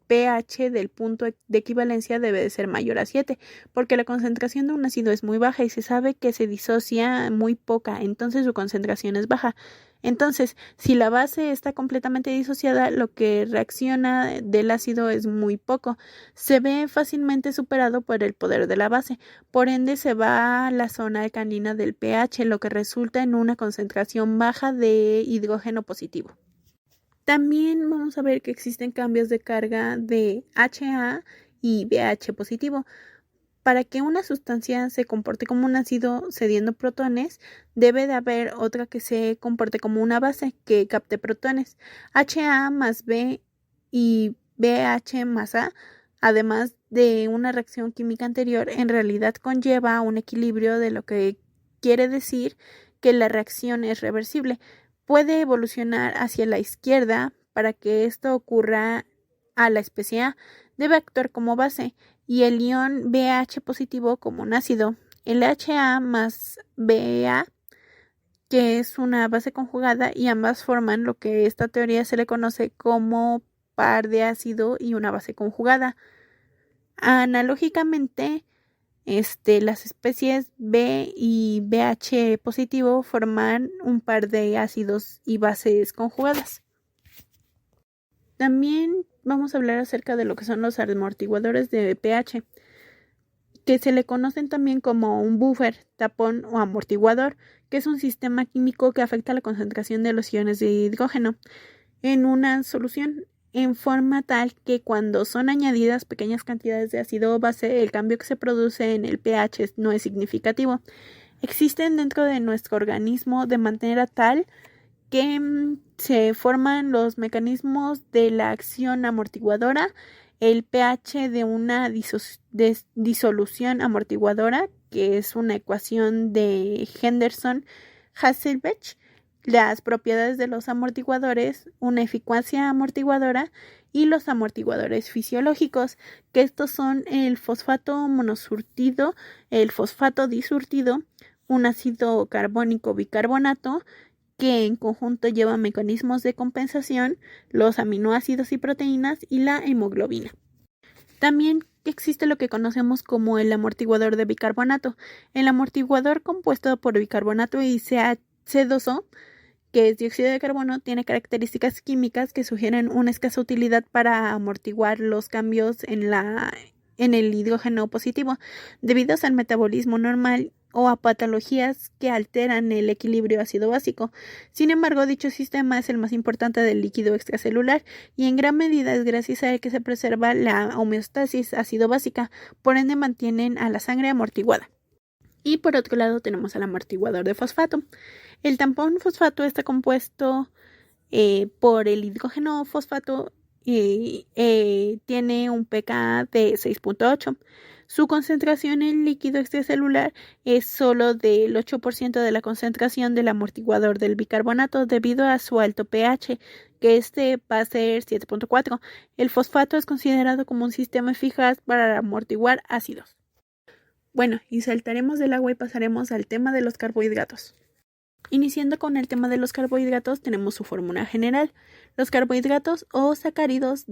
pH del punto de equivalencia debe de ser mayor a 7, porque la concentración de un ácido es muy baja y se sabe que se disocia muy poca, entonces su concentración es baja. Entonces, si la base está completamente disociada, lo que reacciona del ácido es muy poco. Se ve fácilmente superado por el poder de la base, por ende se va a la zona alcalina del pH, lo que resulta en una concentración baja de hidrógeno positivo. También vamos a ver que existen cambios de carga de HA y BH positivo. Para que una sustancia se comporte como un ácido cediendo protones, debe de haber otra que se comporte como una base que capte protones. HA más B y BH más A, además de una reacción química anterior, en realidad conlleva un equilibrio, de lo que quiere decir que la reacción es reversible. Puede evolucionar hacia la izquierda. Para que esto ocurra a la especie A, debe actuar como base y el ion BH positivo como un ácido. El HA más BA, que es una base conjugada, y ambas forman lo que esta teoría se le conoce como par de ácido y una base conjugada. Analógicamente, las especies B y BH positivo forman un par de ácidos y bases conjugadas. También vamos a hablar acerca de lo que son los amortiguadores de pH, que se le conocen también como un buffer, tapón o amortiguador, que es un sistema químico que afecta la concentración de los iones de hidrógeno en una solución, en forma tal que cuando son añadidas pequeñas cantidades de ácido o base, el cambio que se produce en el pH no es significativo. Existen dentro de nuestro organismo de manera tal que se forman los mecanismos de la acción amortiguadora, el pH de una disolución amortiguadora, que es una ecuación de Henderson-Hasselbalch, las propiedades de los amortiguadores, una eficacia amortiguadora y los amortiguadores fisiológicos, que estos son el fosfato monosurtido, el fosfato disurtido, un ácido carbónico bicarbonato, que en conjunto lleva mecanismos de compensación, los aminoácidos y proteínas y la hemoglobina. También existe lo que conocemos como el amortiguador de bicarbonato. El amortiguador compuesto por bicarbonato y C2O, que es dióxido de carbono, tiene características químicas que sugieren una escasa utilidad para amortiguar los cambios en el hidrógeno positivo, debido al metabolismo normal o a patologías que alteran el equilibrio ácido-básico. Sin embargo, dicho sistema es el más importante del líquido extracelular y en gran medida es gracias a él que se preserva la homeostasis ácido-básica, por ende mantienen a la sangre amortiguada. Y por otro lado tenemos al amortiguador de fosfato. El tampón fosfato está compuesto por el hidrógeno fosfato y tiene un pK de 6.8. Su concentración en líquido extracelular es solo del 8% de la concentración del amortiguador del bicarbonato debido a su alto pH, que va a ser 7.4. El fosfato es considerado como un sistema eficaz para amortiguar ácidos. Bueno, y saltaremos del agua y pasaremos al tema de los carbohidratos. Iniciando con el tema de los carbohidratos, tenemos su fórmula general. Los carbohidratos o sacáridos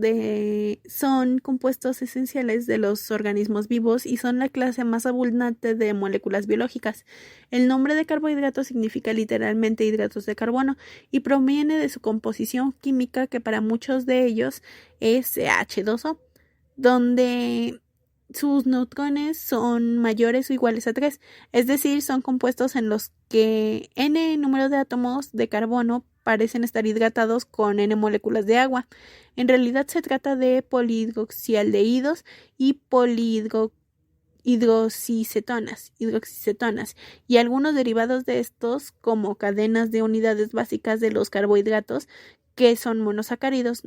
son compuestos esenciales de los organismos vivos y son la clase más abundante de moléculas biológicas. El nombre de carbohidrato significa literalmente hidratos de carbono y proviene de su composición química, que para muchos de ellos es H2O. donde sus neutrones son mayores o iguales a 3, es decir, son compuestos en los que n número de átomos de carbono parecen estar hidratados con n moléculas de agua. En realidad se trata de polihidroxialdehídos y hidroxicetonas, y algunos derivados de estos, como cadenas de unidades básicas de los carbohidratos, que son monosacáridos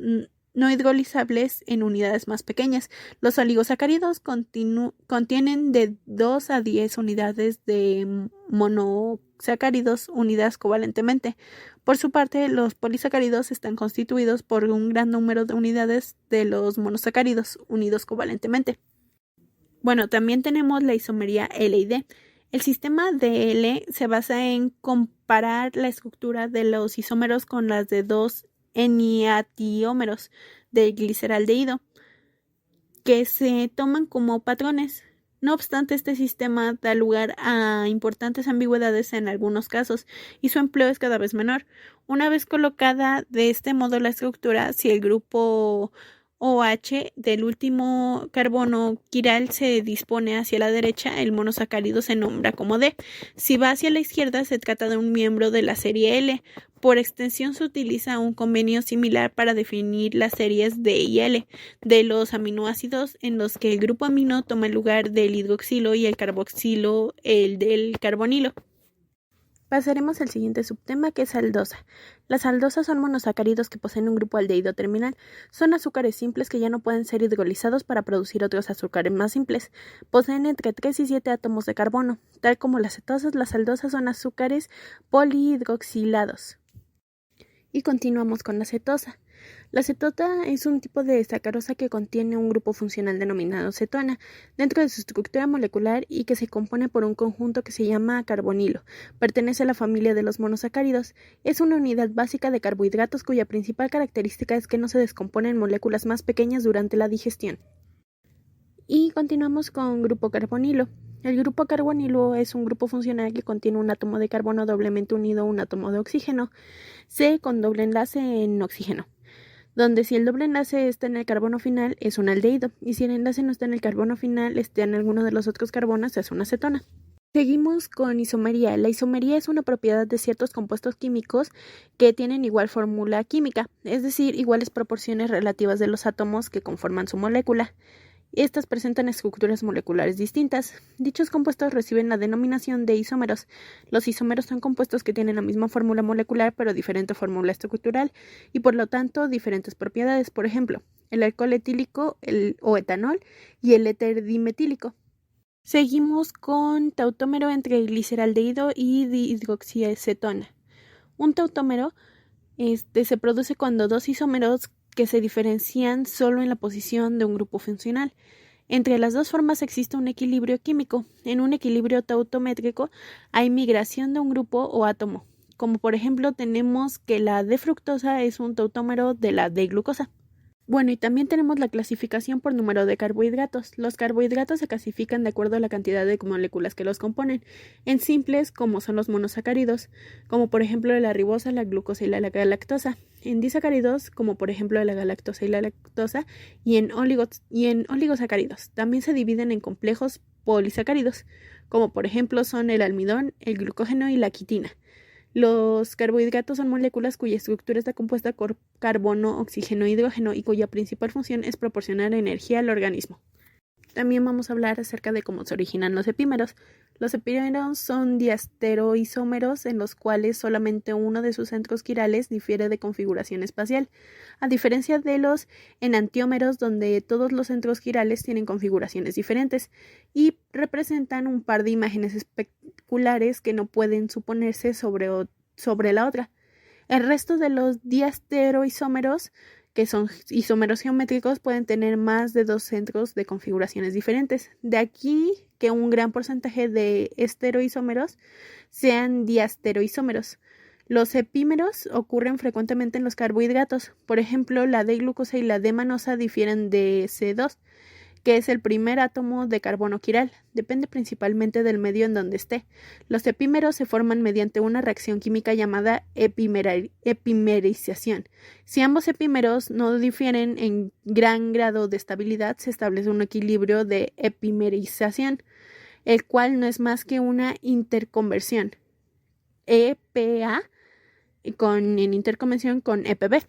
no hidrolizables en unidades más pequeñas. Los oligosacáridos contienen de 2 a 10 unidades de monosacáridos unidas covalentemente. Por su parte, los polisacáridos están constituidos por un gran número de unidades de los monosacáridos unidos covalentemente. Bueno, también tenemos la isomería L y D. El sistema de L se basa en comparar la estructura de los isómeros con las de dos eniatiómeros del gliceraldehído, que se toman como patrones. No obstante, este sistema da lugar a importantes ambigüedades en algunos casos, y su empleo es cada vez menor. Una vez colocada de este modo la estructura, si el grupo OH del último carbono quiral se dispone hacia la derecha, el monosacárido se nombra como D. Si va hacia la izquierda, se trata de un miembro de la serie L. Por extensión, se utiliza un convenio similar para definir las series D y L de los aminoácidos, en los que el grupo amino toma el lugar del hidroxilo y el carboxilo el del carbonilo. Pasaremos al siguiente subtema, que es aldosa. Las aldosas son monosacáridos que poseen un grupo aldehído terminal. Son azúcares simples que ya no pueden ser hidrolizados para producir otros azúcares más simples. Poseen entre 3 y 7 átomos de carbono. Tal como las cetosas, las aldosas son azúcares polihidroxilados. Y continuamos con la cetosa. La cetota es un tipo de sacarosa que contiene un grupo funcional denominado cetona dentro de su estructura molecular y que se compone por un conjunto que se llama carbonilo. Pertenece a la familia de los monosacáridos. Es una unidad básica de carbohidratos cuya principal característica es que no se descompone en moléculas más pequeñas durante la digestión. Y continuamos con grupo carbonilo. El grupo carbonilo es un grupo funcional que contiene un átomo de carbono doblemente unido a un átomo de oxígeno, C con doble enlace en oxígeno, donde si el doble enlace está en el carbono final es un aldehído, y si el enlace no está en el carbono final, está en alguno de los otros carbonos, es una cetona. Seguimos con isomería. La isomería es una propiedad de ciertos compuestos químicos que tienen igual fórmula química, es decir, iguales proporciones relativas de los átomos que conforman su molécula. Estas presentan estructuras moleculares distintas. Dichos compuestos reciben la denominación de isómeros. Los isómeros son compuestos que tienen la misma fórmula molecular pero diferente fórmula estructural y por lo tanto diferentes propiedades. Por ejemplo, el alcohol etílico o etanol y el éter dimetílico. Seguimos con tautómero entre gliceraldehído y dihidroxiacetona. Un tautómero se produce cuando dos isómeros que se diferencian solo en la posición de un grupo funcional. Entre las dos formas existe un equilibrio químico. En un equilibrio tautométrico hay migración de un grupo o átomo, como por ejemplo tenemos que la D-fructosa es un tautómero de la D-glucosa. Bueno, y también tenemos la clasificación por número de carbohidratos. Los carbohidratos se clasifican de acuerdo a la cantidad de moléculas que los componen, en simples, como son los monosacáridos, como por ejemplo la ribosa, la glucosa y la galactosa, en disacáridos, como por ejemplo la galactosa y la lactosa, y en oligosacáridos. También se dividen en complejos polisacáridos, como por ejemplo son el almidón, el glucógeno y la quitina. Los carbohidratos son moléculas cuya estructura está compuesta por carbono, oxígeno e hidrógeno y cuya principal función es proporcionar energía al organismo. También vamos a hablar acerca de cómo se originan los epímeros. Los epímeros son diastereoisómeros en los cuales solamente uno de sus centros quirales difiere de configuración espacial, a diferencia de los enantiómeros donde todos los centros quirales tienen configuraciones diferentes y representan un par de imágenes especulares que no pueden suponerse sobre la otra. El resto de los diastereoisómeros, que son isómeros geométricos, pueden tener más de dos centros de configuraciones diferentes. De aquí que un gran porcentaje de estereoisómeros sean diastereoisómeros. Los epímeros ocurren frecuentemente en los carbohidratos. Por ejemplo, la D-glucosa y la D-manosa difieren de C2, que es el primer átomo de carbono quiral. Depende principalmente del medio en donde esté. Los epímeros se forman mediante una reacción química llamada epimerización. Si ambos epímeros no difieren en gran grado de estabilidad, se establece un equilibrio de epimerización, el cual no es más que una interconversión EPA en interconversión con EPB.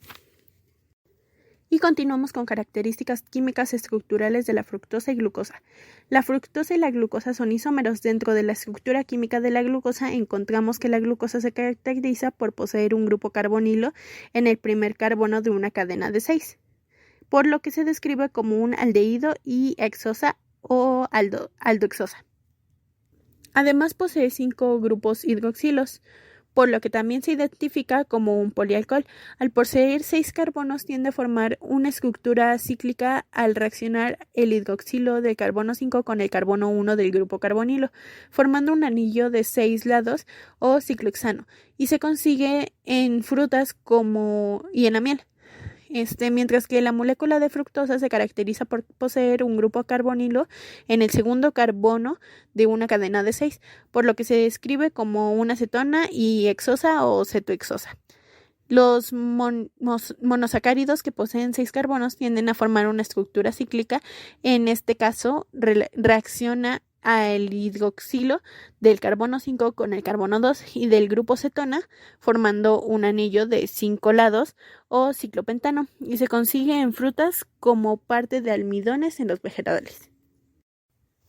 Y continuamos con características químicas estructurales de la fructosa y glucosa. La fructosa y la glucosa son isómeros. Dentro de la estructura química de la glucosa encontramos que la glucosa se caracteriza por poseer un grupo carbonilo en el primer carbono de una cadena de 6, por lo que se describe como un aldehído y hexosa o aldohexosa. Además posee 5 grupos hidroxilos, por lo que también se identifica como un polialcohol. Al poseer 6 carbonos tiende a formar una estructura cíclica al reaccionar el hidroxilo del carbono 5 con el carbono 1 del grupo carbonilo, formando un anillo de 6 lados o ciclohexano, y se consigue en frutas y en la miel. Mientras que la molécula de fructosa se caracteriza por poseer un grupo carbonilo en el segundo carbono de una cadena de 6, por lo que se describe como una cetona y hexosa o cetohexosa. Los monosacáridos que poseen 6 carbonos tienden a formar una estructura cíclica. En este caso, reacciona al hidroxilo del carbono 5 con el carbono 2 y del grupo cetona, formando un anillo de 5 lados o ciclopentano, y se consigue en frutas como parte de almidones en los vegetales.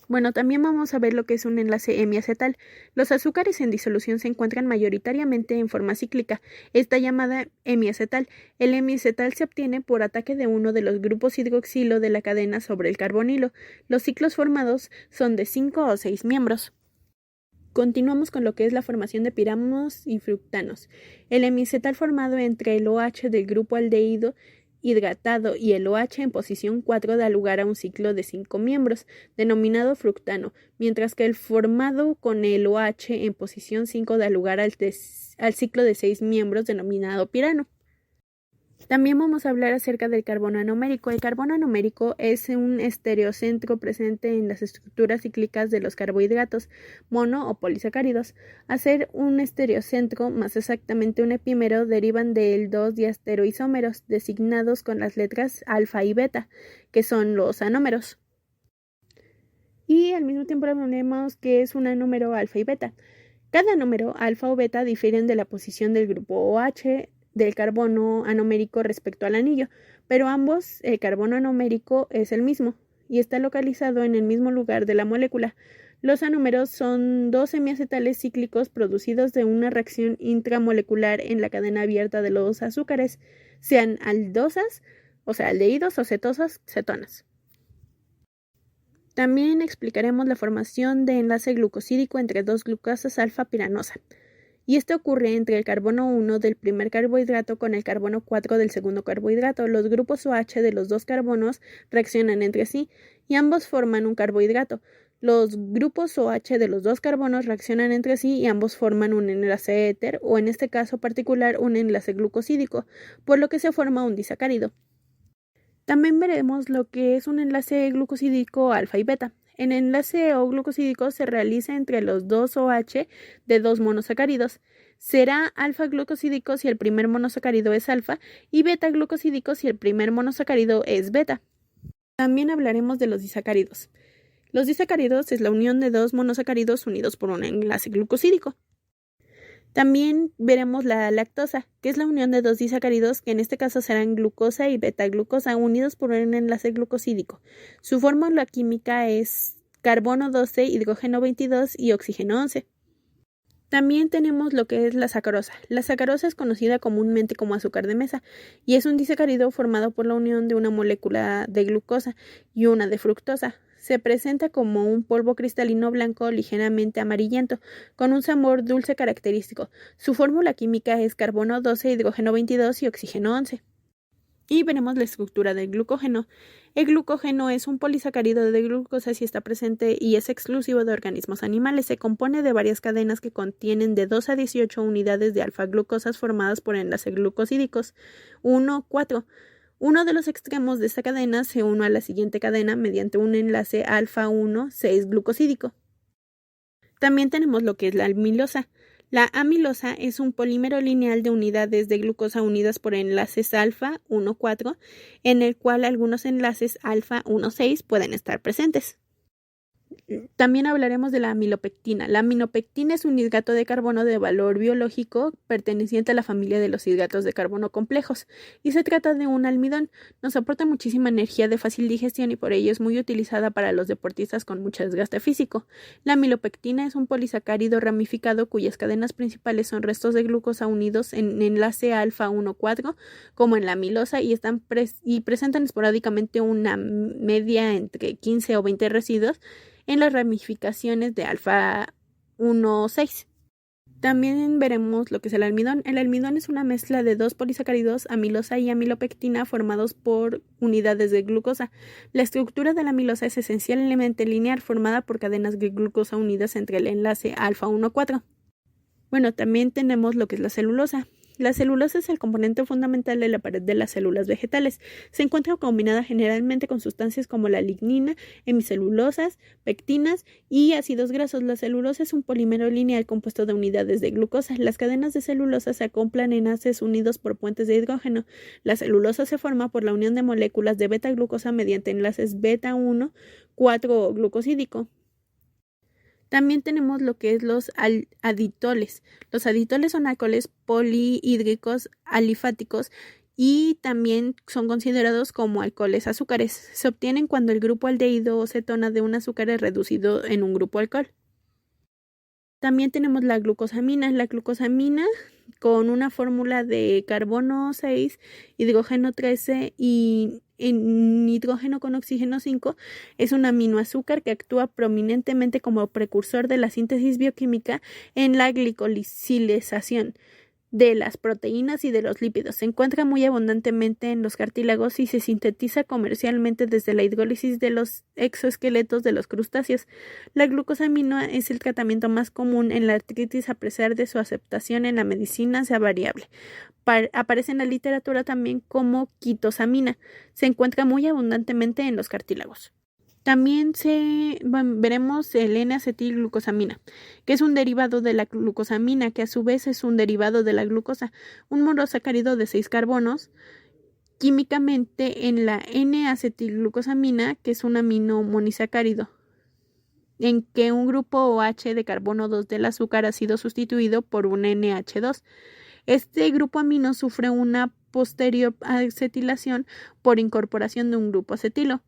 Bueno, también vamos a ver lo que es un enlace hemiacetal. Los azúcares en disolución se encuentran mayoritariamente en forma cíclica. Está llamada hemiacetal. El hemiacetal se obtiene por ataque de uno de los grupos hidroxilo de la cadena sobre el carbonilo. Los ciclos formados son de 5 o 6 miembros. Continuamos con lo que es la formación de piranos y fructanos. El hemiacetal formado entre el OH del grupo aldehído hidratado y el OH en posición 4 da lugar a un ciclo de 5 miembros, denominado fructano, mientras que el formado con el OH en posición 5 da lugar al ciclo de 6 miembros, denominado pirano. También vamos a hablar acerca del carbono anomérico. El carbono anomérico es un estereocentro presente en las estructuras cíclicas de los carbohidratos mono o polisacáridos. Al ser un estereocentro, más exactamente un epímero, derivan de él 2 diastereoisómeros designados con las letras alfa y beta, que son los anómeros. Y al mismo tiempo tenemos que es un anómero alfa y beta. Cada anómero alfa o beta difieren de la posición del grupo OH del carbono anomérico respecto al anillo, pero ambos, el carbono anomérico es el mismo y está localizado en el mismo lugar de la molécula. Los anómeros son 2 hemiacetales cíclicos producidos de una reacción intramolecular en la cadena abierta de los azúcares, sean aldosas, o sea, aldehídos, o cetosas, cetonas. También explicaremos la formación de enlace glucosídico entre 2 glucosas alfa-piranosa. Y esto ocurre entre el carbono 1 del primer carbohidrato con el carbono 4 del segundo carbohidrato. Los grupos OH de los 2 carbonos reaccionan entre sí y ambos forman un carbohidrato. Los grupos OH de los 2 carbonos reaccionan entre sí y ambos forman un enlace éter, o en este caso particular un enlace glucosídico, por lo que se forma un disacárido. También veremos lo que es un enlace glucosídico alfa y beta. El enlace O-glucosídico se realiza entre los 2 OH de 2 monosacáridos. Será alfa-glucosídico si el primer monosacárido es alfa y beta-glucosídico si el primer monosacárido es beta. También hablaremos de los disacáridos. Los disacáridos es la unión de 2 monosacáridos unidos por un enlace glucosídico. También veremos la lactosa, que es la unión de 2 disacáridos, que en este caso serán glucosa y beta-glucosa, unidos por un enlace glucosídico. Su fórmula química es carbono 12, hidrógeno 22 y oxígeno 11. También tenemos lo que es la sacarosa. La sacarosa es conocida comúnmente como azúcar de mesa y es un disacárido formado por la unión de una molécula de glucosa y una de fructosa. Se presenta como un polvo cristalino blanco ligeramente amarillento, con un sabor dulce característico. Su fórmula química es carbono 12, hidrógeno 22 y oxígeno 11. Y veremos la estructura del glucógeno. El glucógeno es un polisacárido de glucosa si está presente y es exclusivo de organismos animales. Se compone de varias cadenas que contienen de 2 a 18 unidades de alfa-glucosas formadas por enlaces glucosídicos. 1, 4. Uno de los extremos de esta cadena se une a la siguiente cadena mediante un enlace alfa 1 6-glucosídico. También tenemos lo que es la amilosa. La amilosa es un polímero lineal de unidades de glucosa unidas por enlaces alfa 1,4, en el cual algunos enlaces alfa 1,6 pueden estar presentes. También hablaremos de la amilopectina. La amilopectina es un hidrato de carbono de valor biológico perteneciente a la familia de los hidratos de carbono complejos y se trata de un almidón. Nos aporta muchísima energía de fácil digestión y por ello es muy utilizada para los deportistas con mucho desgaste físico. La amilopectina es un polisacárido ramificado cuyas cadenas principales son restos de glucosa unidos en enlace alfa 1,4 como en la amilosa y están presentan esporádicamente una media entre 15 o 20 residuos en las ramificaciones de alfa 1,6. También veremos lo que es el almidón. El almidón es una mezcla de dos polisacáridos, amilosa y amilopectina, formados por unidades de glucosa. La estructura de la amilosa es esencialmente lineal, formada por cadenas de glucosa unidas entre el enlace alfa 1,4. Bueno, también tenemos lo que es la celulosa. La celulosa es el componente fundamental de la pared de las células vegetales. Se encuentra combinada generalmente con sustancias como la lignina, hemicelulosas, pectinas y ácidos grasos. La celulosa es un polímero lineal compuesto de unidades de glucosa. Las cadenas de celulosa se acoplan en enlaces unidos por puentes de hidrógeno. La celulosa se forma por la unión de moléculas de beta-glucosa mediante enlaces beta-1, 4-glucosídico. También tenemos lo que es los aditoles. Los aditoles son alcoholes polihídricos alifáticos y también son considerados como alcoholes azúcares. Se obtienen cuando el grupo aldehído o cetona de un azúcar es reducido en un grupo alcohol. También tenemos la glucosamina. La glucosamina, con una fórmula de carbono 6, hidrógeno 13 y nitrógeno con oxígeno 5, es un aminoazúcar que actúa prominentemente como precursor de la síntesis bioquímica en la glicosilización de las proteínas y de los lípidos. Se encuentra muy abundantemente en los cartílagos y se sintetiza comercialmente desde la hidrólisis de los exoesqueletos de los crustáceos. La glucosamina es el tratamiento más común en la artritis a pesar de su aceptación en la medicina sea variable. Aparece en la literatura también como quitosamina. Se encuentra muy abundantemente en los cartílagos. También veremos el N-acetilglucosamina, que es un derivado de la glucosamina, que a su vez es un derivado de la glucosa, un monosacárido de 6 carbonos, químicamente en la N-acetilglucosamina, que es un amino monosacárido, en que un grupo OH de carbono 2 del azúcar ha sido sustituido por un NH2. Este grupo amino sufre una posterior acetilación por incorporación de un grupo acetilo.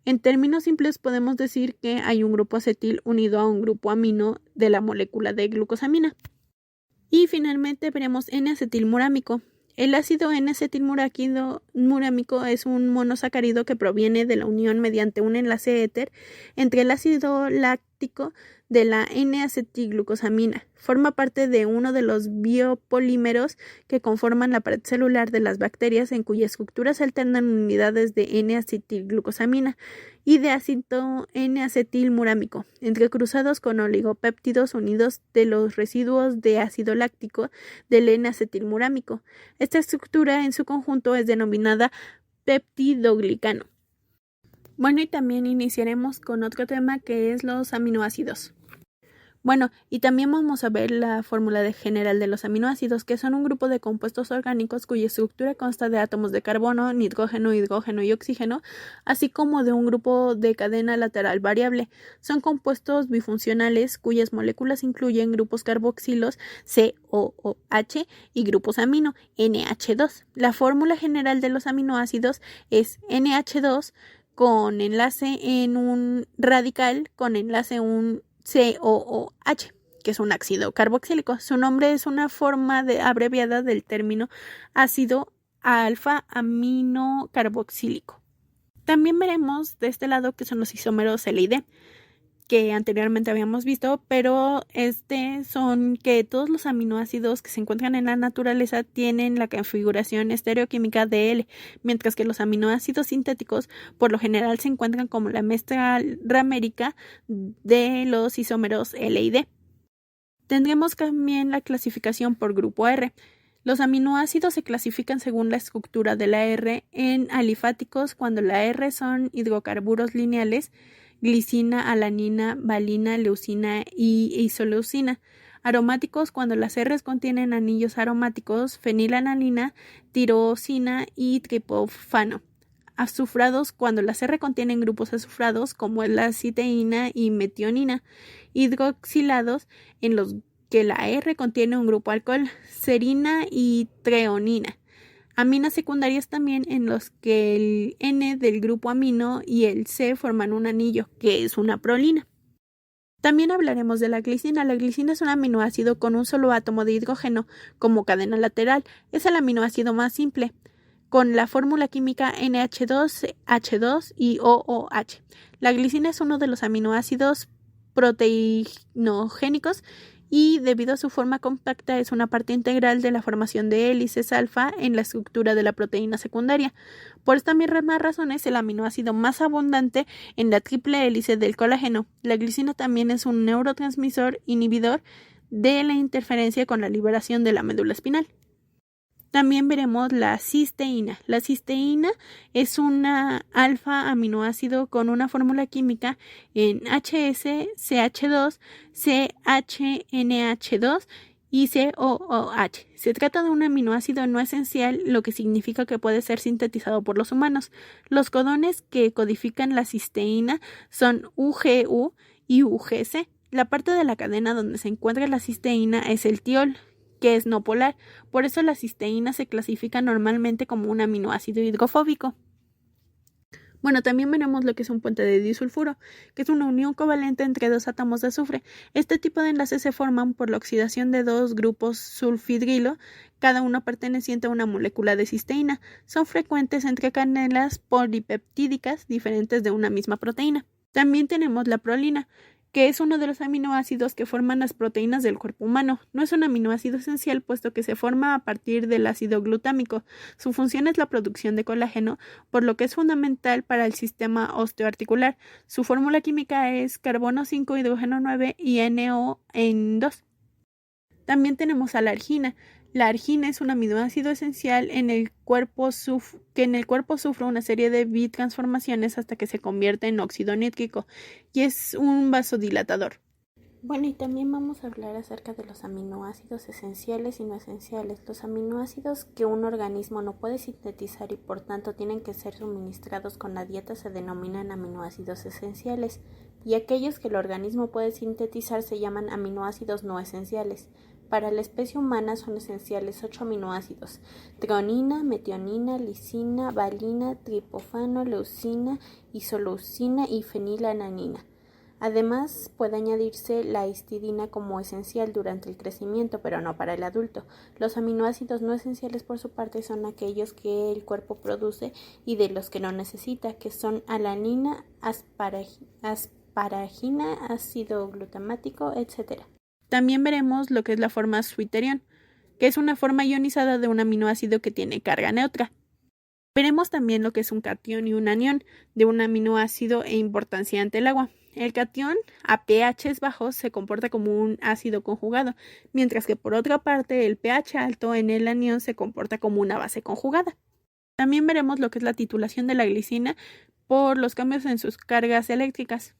En términos simples podemos decir que hay un grupo acetil unido a un grupo amino de la molécula de glucosamina. Y finalmente veremos N-acetilmurámico. El ácido N-acetilmurámico es un monosacárido que proviene de la unión mediante un enlace éter entre el ácido láctico de la N-acetilglucosamina. Forma parte de uno de los biopolímeros que conforman la pared celular de las bacterias, en cuya estructura se alternan unidades de N-acetilglucosamina y de ácido N-acetilmurámico, entrecruzados con oligopéptidos unidos de los residuos de ácido láctico del N-acetilmurámico. Esta estructura en su conjunto es denominada peptidoglicano. Bueno, y también iniciaremos con otro tema que es los aminoácidos. Bueno, y también vamos a ver la fórmula general de los aminoácidos, que son un grupo de compuestos orgánicos cuya estructura consta de átomos de carbono, nitrógeno, hidrógeno y oxígeno, así como de un grupo de cadena lateral variable. Son compuestos bifuncionales cuyas moléculas incluyen grupos carboxilos COOH y grupos amino NH2. La fórmula general de los aminoácidos es NH2 con enlace en un radical con enlace en un COOH, que es un ácido carboxílico. Su nombre es una forma abreviada del término ácido alfa-aminocarboxílico. También veremos de este lado que son los isómeros L y D, que anteriormente habíamos visto, pero son que todos los aminoácidos que se encuentran en la naturaleza tienen la configuración estereoquímica de L, mientras que los aminoácidos sintéticos por lo general se encuentran como la mezcla ramérica de los isómeros L y D. Tendremos también la clasificación por grupo R. Los aminoácidos se clasifican según la estructura de la R en alifáticos cuando la R son hidrocarburos lineales, glicina, alanina, valina, leucina y isoleucina. Aromáticos cuando las R's contienen anillos aromáticos, fenilalanina, tirosina y triptófano. Azufrados cuando las R contienen grupos azufrados como la citeína y metionina. Hidroxilados en los que la R contiene un grupo alcohol, serina y treonina. Aminas secundarias también en los que el N del grupo amino y el C forman un anillo, que es una prolina. También hablaremos de la glicina. La glicina es un aminoácido con un solo átomo de hidrógeno como cadena lateral. Es el aminoácido más simple, con la fórmula química NH2, H2 y OOH. La glicina es uno de los aminoácidos proteinogénicos y debido a su forma compacta es una parte integral de la formación de hélices alfa en la estructura de la proteína secundaria. Por esta misma razón es el aminoácido más abundante en la triple hélice del colágeno. La glicina también es un neurotransmisor inhibidor de la interferencia con la liberación de la médula espinal. También veremos la cisteína. La cisteína es una alfa aminoácido con una fórmula química en HS, CH2, CHNH2 y COOH. Se trata de un aminoácido no esencial, lo que significa que puede ser sintetizado por los humanos. Los codones que codifican la cisteína son UGU y UGC. La parte de la cadena donde se encuentra la cisteína es el tiol, que es no polar. Por eso la cisteína se clasifica normalmente como un aminoácido hidrofóbico. Bueno, también veremos lo que es un puente de disulfuro, que es una unión covalente entre dos átomos de azufre. Este tipo de enlaces se forman por la oxidación de dos grupos sulfidrilo, cada uno perteneciente a una molécula de cisteína. Son frecuentes entre cadenas polipeptídicas diferentes de una misma proteína. También tenemos la prolina, que es uno de los aminoácidos que forman las proteínas del cuerpo humano. No es un aminoácido esencial, puesto que se forma a partir del ácido glutámico. Su función es la producción de colágeno, por lo que es fundamental para el sistema osteoarticular. Su fórmula química es carbono 5, hidrógeno 9 y NO2. También tenemos a la argina. La argina es un aminoácido esencial que en el cuerpo sufre una serie de bitransformaciones hasta que se convierte en óxido nítrico y es un vasodilatador. Bueno, y también vamos a hablar acerca de los aminoácidos esenciales y no esenciales. Los aminoácidos que un organismo no puede sintetizar y por tanto tienen que ser suministrados con la dieta se denominan aminoácidos esenciales, y aquellos que el organismo puede sintetizar se llaman aminoácidos no esenciales. Para la especie humana son esenciales 8 aminoácidos: treonina, metionina, lisina, valina, triptófano, leucina, isoleucina y fenilalanina. Además, puede añadirse la histidina como esencial durante el crecimiento, pero no para el adulto. Los aminoácidos no esenciales, por su parte, son aquellos que el cuerpo produce y de los que no necesita, que son alanina, asparagina, ácido glutamático, etc. También veremos lo que es la forma zwitterion, que es una forma ionizada de un aminoácido que tiene carga neutra. Veremos también lo que es un catión y un anión de un aminoácido e importancia ante el agua. El catión a pH bajos se comporta como un ácido conjugado, mientras que por otra parte el pH alto en el anión se comporta como una base conjugada. También veremos lo que es la titulación de la glicina por los cambios en sus cargas eléctricas.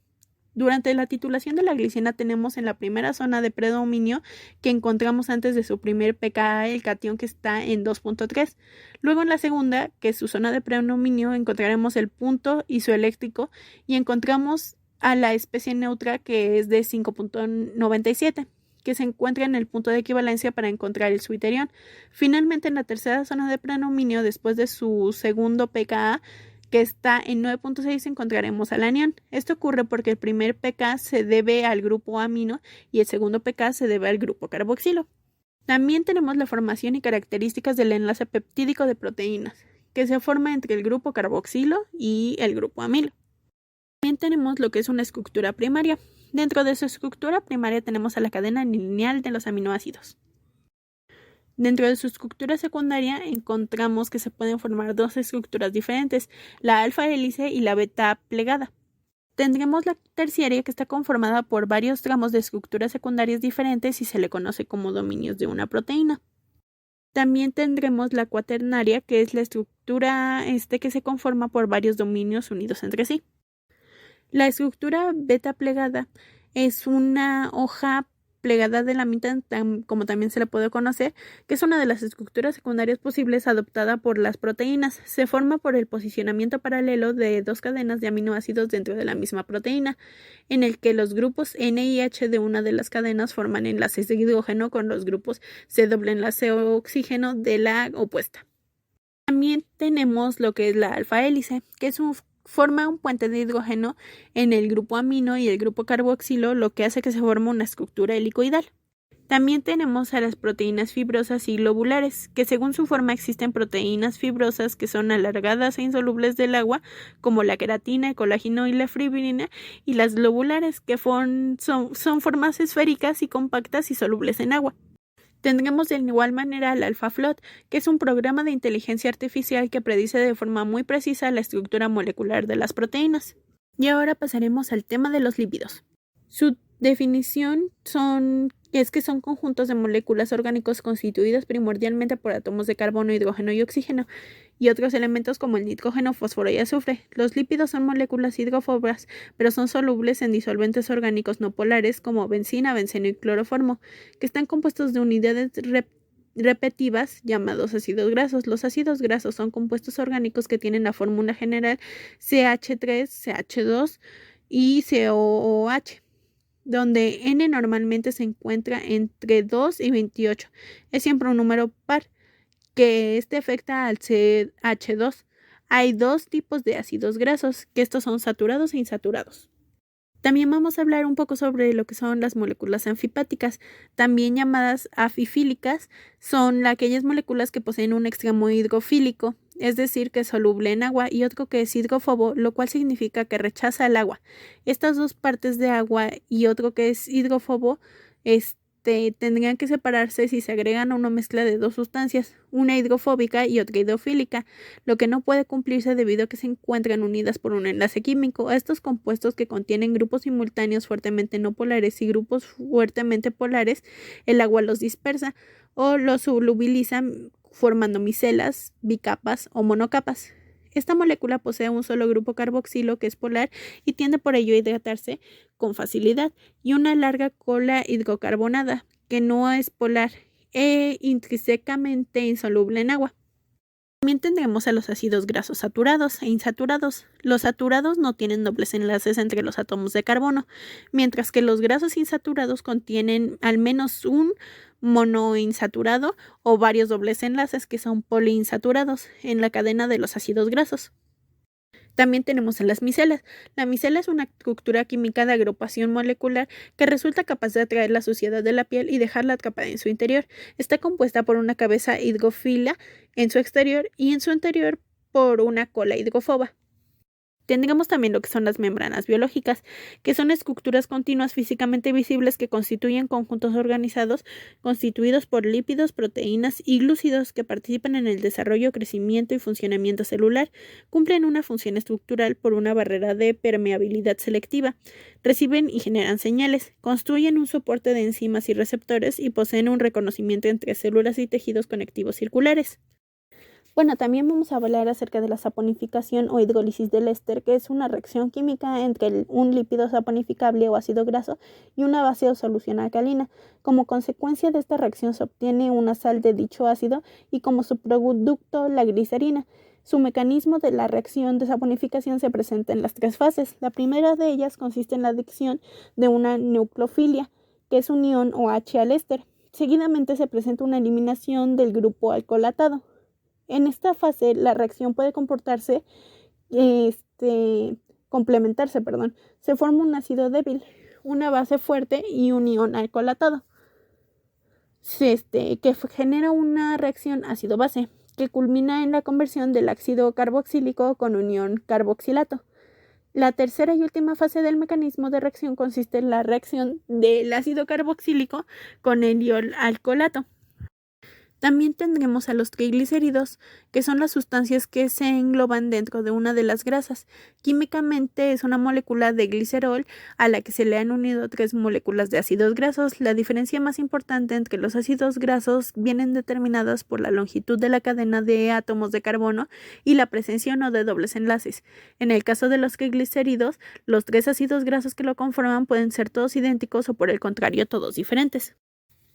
Durante la titulación de la glicina tenemos en la primera zona de predominio que encontramos antes de su primer pKa el catión que está en 2.3. Luego en la segunda, que es su zona de predominio, encontraremos el punto isoeléctrico y encontramos a la especie neutra que es de 5.97, que se encuentra en el punto de equivalencia para encontrar el zwitterion. Finalmente en la tercera zona de predominio, después de su segundo pKa, que está en 9.6, encontraremos al anión. Esto ocurre porque el primer pK se debe al grupo amino y el segundo pK se debe al grupo carboxilo. También tenemos la formación y características del enlace peptídico de proteínas, que se forma entre el grupo carboxilo y el grupo amilo. También tenemos lo que es una estructura primaria. Dentro de su estructura primaria tenemos a la cadena lineal de los aminoácidos. Dentro de su estructura secundaria encontramos que se pueden formar dos estructuras diferentes, la alfa hélice y la beta plegada. Tendremos la terciaria, que está conformada por varios tramos de estructuras secundarias diferentes y se le conoce como dominios de una proteína. También tendremos la cuaternaria, que es la estructura que se conforma por varios dominios unidos entre sí. La estructura beta plegada es una hoja plegada de la mitad, como también se la puede conocer, que es una de las estructuras secundarias posibles adoptada por las proteínas. Se forma por el posicionamiento paralelo de dos cadenas de aminoácidos dentro de la misma proteína, en el que los grupos N y H de una de las cadenas forman enlaces de hidrógeno con los grupos C doble enlace o oxígeno de la opuesta. También tenemos lo que es la alfa hélice, que forma un puente de hidrógeno en el grupo amino y el grupo carboxilo, lo que hace que se forme una estructura helicoidal. También tenemos a las proteínas fibrosas y globulares, que según su forma existen proteínas fibrosas que son alargadas e insolubles del agua, como la queratina, el colágeno y la fibrina, y las globulares, que son formas esféricas y compactas y solubles en agua. Tendremos de igual manera el AlphaFloat, que es un programa de inteligencia artificial que predice de forma muy precisa la estructura molecular de las proteínas. Y ahora pasaremos al tema de los lípidos. Su definición es que son conjuntos de moléculas orgánicos constituidos primordialmente por átomos de carbono, hidrógeno y oxígeno, y otros elementos como el nitrógeno, fósforo y azufre. Los lípidos son moléculas hidrófobas, pero son solubles en disolventes orgánicos no polares como benzina, benceno y cloroformo, que están compuestos de unidades repetitivas llamados ácidos grasos. Los ácidos grasos son compuestos orgánicos que tienen la fórmula general CH3, CH2 y COOH, donde N normalmente se encuentra entre 2 y 28. Es siempre un número par, que afecta al CH2. Hay dos tipos de ácidos grasos, que estos son saturados e insaturados. También vamos a hablar un poco sobre lo que son las moléculas anfipáticas, también llamadas afifílicas. Son aquellas moléculas que poseen un extremo hidrofílico, es decir, que es soluble en agua, y otro que es hidrófobo, lo cual significa que rechaza el agua. Estas dos partes de agua y otro que es hidrófobo, tendrían que separarse si se agregan a una mezcla de dos sustancias, una hidrofóbica y otra hidrofílica, lo que no puede cumplirse debido a que se encuentran unidas por un enlace químico. A estos compuestos que contienen grupos simultáneos fuertemente no polares y grupos fuertemente polares, el agua los dispersa o los solubiliza formando micelas, bicapas o monocapas. Esta molécula posee un solo grupo carboxilo que es polar y tiende por ello a hidratarse con facilidad, y una larga cola hidrocarbonada que no es polar e intrínsecamente insoluble en agua. También tendremos a los ácidos grasos saturados e insaturados. Los saturados no tienen dobles enlaces entre los átomos de carbono, mientras que los grasos insaturados contienen al menos un monoinsaturado o varios dobles enlaces que son poliinsaturados en la cadena de los ácidos grasos. También tenemos a las micelas. La micela es una estructura química de agrupación molecular que resulta capaz de atraer la suciedad de la piel y dejarla atrapada en su interior. Está compuesta por una cabeza hidrofila en su exterior y en su interior por una cola hidrofoba. Tendremos también lo que son las membranas biológicas, que son estructuras continuas físicamente visibles que constituyen conjuntos organizados constituidos por lípidos, proteínas y glúcidos que participan en el desarrollo, crecimiento y funcionamiento celular. Cumplen una función estructural por una barrera de permeabilidad selectiva, reciben y generan señales, construyen un soporte de enzimas y receptores y poseen un reconocimiento entre células y tejidos conectivos circulares. Bueno, también vamos a hablar acerca de la saponificación o hidrólisis del éster, que es una reacción química entre un lípido saponificable o ácido graso y una base o solución alcalina. Como consecuencia de esta reacción se obtiene una sal de dicho ácido y como subproducto la glicerina. Su mecanismo de la reacción de saponificación se presenta en las tres fases. La primera de ellas consiste en la adicción de una nucleofilia, que es unión OH al éster. Seguidamente se presenta una eliminación del grupo alcolatado. En esta fase la reacción puede complementarse. Se forma un ácido débil, una base fuerte y un ion alcolatado, que genera una reacción ácido-base que culmina en la conversión del ácido carboxílico con un ion carboxilato. La tercera y última fase del mecanismo de reacción consiste en la reacción del ácido carboxílico con el ion alcoholato. También tendremos a los triglicéridos, que son las sustancias que se engloban dentro de una de las grasas. Químicamente es una molécula de glicerol a la que se le han unido 3 moléculas de ácidos grasos. La diferencia más importante entre los ácidos grasos vienen determinadas por la longitud de la cadena de átomos de carbono y la presencia o no de dobles enlaces. En el caso de los triglicéridos, los 3 ácidos grasos que lo conforman pueden ser todos idénticos o por el contrario todos diferentes.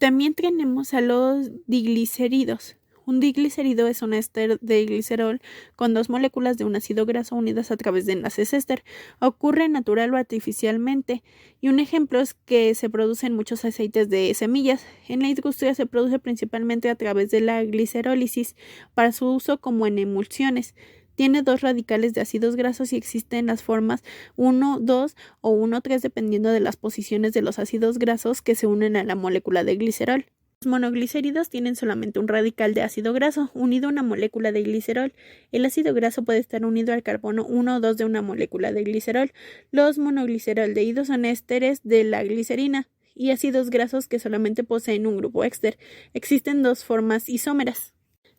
También tenemos a los diglicéridos. Un diglicérido es un éster de glicerol con 2 moléculas de un ácido graso unidas a través de enlaces éster. Ocurre natural o artificialmente, y un ejemplo es que se producen muchos aceites de semillas. En la industria se produce principalmente a través de la glicerólisis para su uso como en emulsiones. Tiene 2 radicales de ácidos grasos y existen las formas 1, 2 o 1, 3 dependiendo de las posiciones de los ácidos grasos que se unen a la molécula de glicerol. Los monoglicéridos tienen solamente un radical de ácido graso unido a una molécula de glicerol. El ácido graso puede estar unido al carbono 1 o 2 de una molécula de glicerol. Los monogliceraldehídos son ésteres de la glicerina y ácidos grasos que solamente poseen un grupo éster. Existen 2 formas isómeras.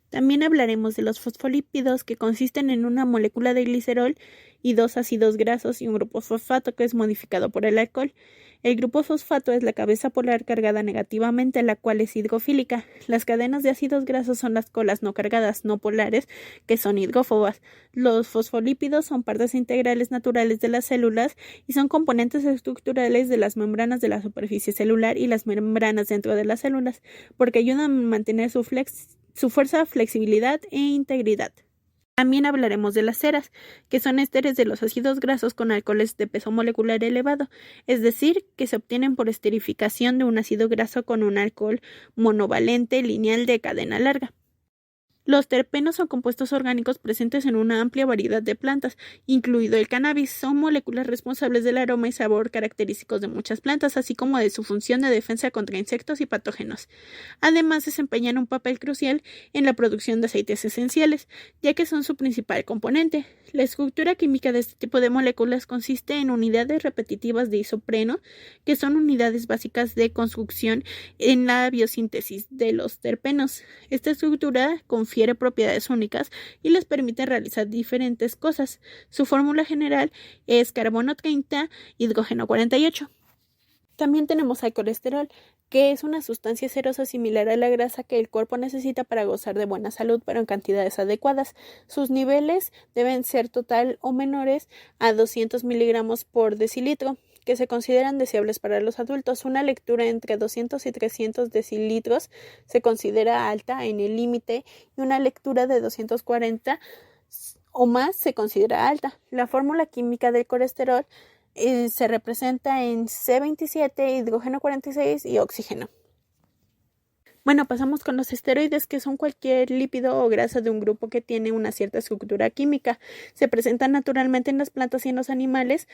También hablaremos de los fosfolípidos, que consisten en una molécula de glicerol y 2 ácidos grasos y un grupo fosfato que es modificado por el alcohol. El grupo fosfato es la cabeza polar cargada negativamente, la cual es hidrofílica. Las cadenas de ácidos grasos son las colas no cargadas, no polares, que son hidrófobas. Los fosfolípidos son partes integrales naturales de las células y son componentes estructurales de las membranas de la superficie celular y las membranas dentro de las células, porque ayudan a mantener su fuerza, flexibilidad e integridad. También hablaremos de las ceras, que son ésteres de los ácidos grasos con alcoholes de peso molecular elevado, es decir, que se obtienen por esterificación de un ácido graso con un alcohol monovalente lineal de cadena larga. Los terpenos son compuestos orgánicos presentes en una amplia variedad de plantas, incluido el cannabis. Son moléculas responsables del aroma y sabor característicos de muchas plantas, así como de su función de defensa contra insectos y patógenos. Además, desempeñan un papel crucial en la producción de aceites esenciales, ya que son su principal componente. La estructura química de este tipo de moléculas consiste en unidades repetitivas de isopreno, que son unidades básicas de construcción en la biosíntesis de los terpenos. Esta estructura confiere propiedades únicas y les permite realizar diferentes cosas. Su fórmula general es carbono 30, hidrógeno 48. También tenemos al colesterol, que es una sustancia cerosa similar a la grasa que el cuerpo necesita para gozar de buena salud, pero en cantidades adecuadas. Sus niveles deben ser total o menores a 200 miligramos por decilitro, que se consideran deseables para los adultos. Una lectura entre 200 y 300 decilitros se considera alta en el límite y una lectura de 240 o más se considera alta. La fórmula química del colesterol se representa en C27, hidrógeno 46 y oxígeno. Bueno, pasamos con los esteroides, que son cualquier lípido o grasa de un grupo que tiene una cierta estructura química. Se presentan naturalmente en las plantas y en los animales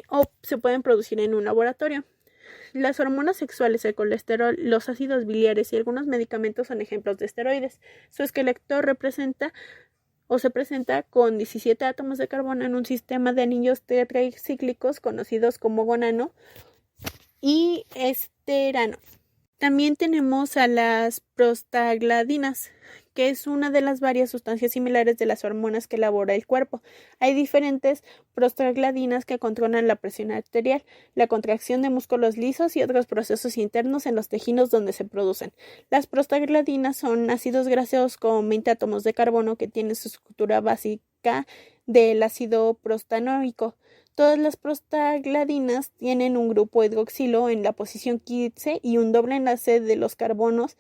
o se pueden producir en un laboratorio. Las hormonas sexuales, el colesterol, los ácidos biliares y algunos medicamentos son ejemplos de esteroides. Su esqueleto se presenta con 17 átomos de carbono en un sistema de anillos tetracíclicos conocidos como gonano y esterano. También tenemos a las prostagladinas, que es una de las varias sustancias similares de las hormonas que elabora el cuerpo. Hay diferentes prostagladinas que controlan la presión arterial, la contracción de músculos lisos y otros procesos internos en los tejidos donde se producen. Las prostagladinas son ácidos graseosos con 20 átomos de carbono que tienen su estructura básica del ácido prostanoico. Todas las prostagladinas tienen un grupo hidroxilo en la posición 15 y un doble enlace de los carbonos